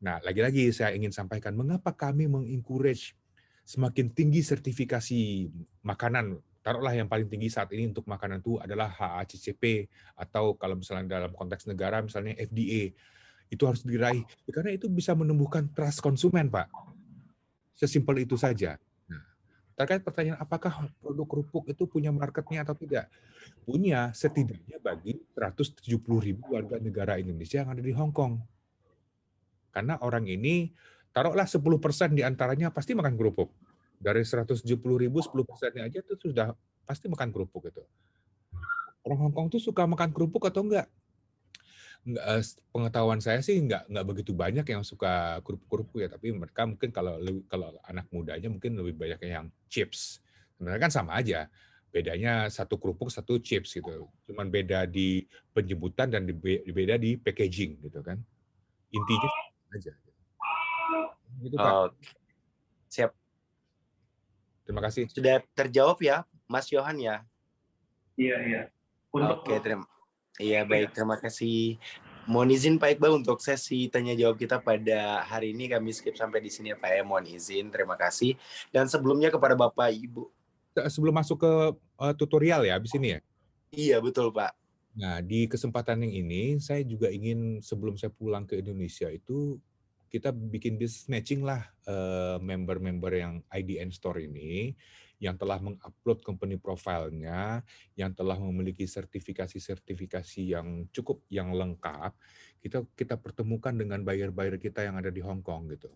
Nah, lagi-lagi saya ingin sampaikan, mengapa kami mengencourage semakin tinggi sertifikasi makanan. Taruhlah yang paling tinggi saat ini untuk makanan itu adalah HACCP, atau kalau misalnya dalam konteks negara misalnya FDA. Itu harus diraih, karena itu bisa menumbuhkan trust konsumen, Pak. Sesimpel itu saja. Nah, terkait pertanyaan apakah produk kerupuk itu punya marketnya atau tidak? Punya, setidaknya bagi 170.000 warga negara Indonesia yang ada di Hong Kong. Karena orang ini, taruhlah 10% diantaranya pasti makan kerupuk. Dari 170.000, 10%-nya aja itu sudah pasti makan kerupuk itu. Orang Hong Kong tuh suka makan kerupuk atau enggak? Pengetahuan saya sih enggak begitu banyak yang suka kerupuk-kerupuk ya, tapi mereka mungkin kalau anak mudanya mungkin lebih banyak yang chips. Sebenarnya kan sama aja. Bedanya satu kerupuk, satu chips gitu. Cuman beda di penyebutan dan beda di packaging gitu kan. Intinya aja. Gitu Pak. Oke. Siap. Terima kasih. Sudah terjawab ya, Mas Yohan ya? Iya. Oke, baik, terima kasih. Mohon izin Pak Iqbal untuk sesi tanya jawab kita pada hari ini kami skip sampai di sini ya Pak ya. Mohon izin, terima kasih. Dan sebelumnya kepada Bapak Ibu. Sebelum masuk ke tutorial ya, habis ini ya? Iya, betul Pak. Nah, di kesempatan yang ini, saya juga ingin sebelum saya pulang ke Indonesia itu, kita bikin business matching lah member-member yang IDN Store ini, yang telah mengupload company profile-nya, yang telah memiliki sertifikasi-sertifikasi yang cukup, yang lengkap, kita pertemukan dengan buyer-buyer kita yang ada di Hong Kong gitu.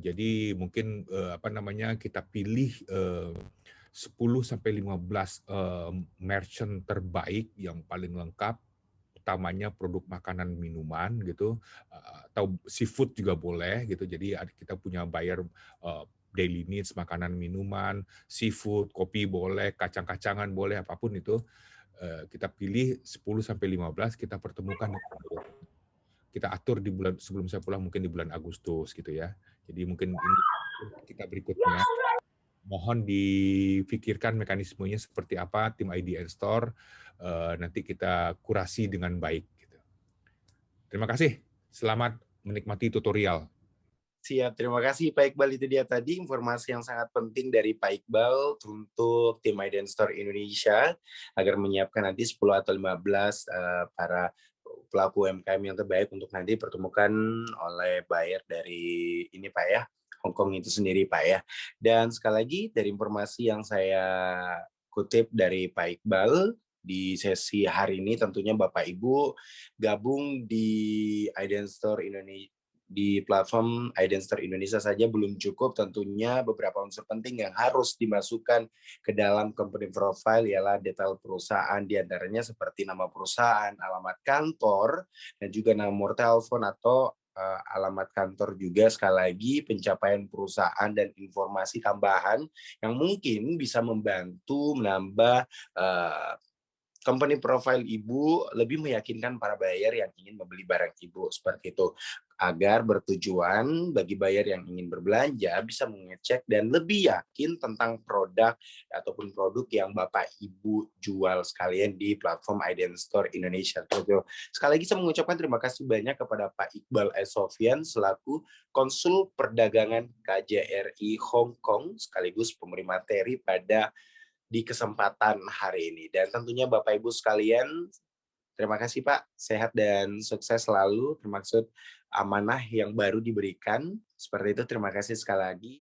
Jadi mungkin kita pilih 10-15 merchant terbaik yang paling lengkap, utamanya produk makanan minuman gitu, atau seafood juga boleh gitu. Jadi kita punya buyer daily needs, makanan minuman, seafood, kopi boleh, kacang-kacangan boleh, apapun itu. Kita pilih 10-15, kita pertemukan, kita atur di bulan sebelum saya pulang, mungkin di bulan Agustus gitu ya. Jadi mungkin ini kita berikutnya. Mohon dipikirkan mekanismenya seperti apa, tim IDN Store, nanti kita kurasi dengan baik. Gitu. Terima kasih, selamat menikmati tutorial. Siap, terima kasih Pak Iqbal. Itu dia tadi informasi yang sangat penting dari Pak Iqbal untuk tim IDN Store Indonesia agar menyiapkan nanti 10 atau 15 para pelaku UMKM yang terbaik untuk nanti pertemukan oleh buyer dari ini Pak ya, Hong Kong itu sendiri Pak ya. Dan sekali lagi dari informasi yang saya kutip dari Pak Iqbal, di sesi hari ini tentunya Bapak Ibu gabung di IDN Store Indonesia, di platform IDN Store Indonesia saja belum cukup, tentunya beberapa unsur penting yang harus dimasukkan ke dalam company profile ialah detail perusahaan, diantaranya seperti nama perusahaan, alamat kantor, dan juga nomor telepon atau alamat kantor juga, sekali lagi pencapaian perusahaan dan informasi tambahan yang mungkin bisa membantu menambah company profile Ibu lebih meyakinkan para buyer yang ingin membeli barang Ibu, seperti itu. agar bertujuan bagi buyer yang ingin berbelanja bisa mengecek dan lebih yakin tentang produk ataupun produk yang Bapak Ibu jual sekalian di platform Ident Store Indonesia. Sekali lagi saya mengucapkan terima kasih banyak kepada Pak Iqbal S. Sofyan selaku Konsul Perdagangan KJRI Hong Kong sekaligus pemberi materi di kesempatan hari ini. Dan tentunya Bapak Ibu sekalian, terima kasih Pak, sehat dan sukses selalu, termasuk amanah yang baru diberikan. Seperti itu, terima kasih sekali lagi.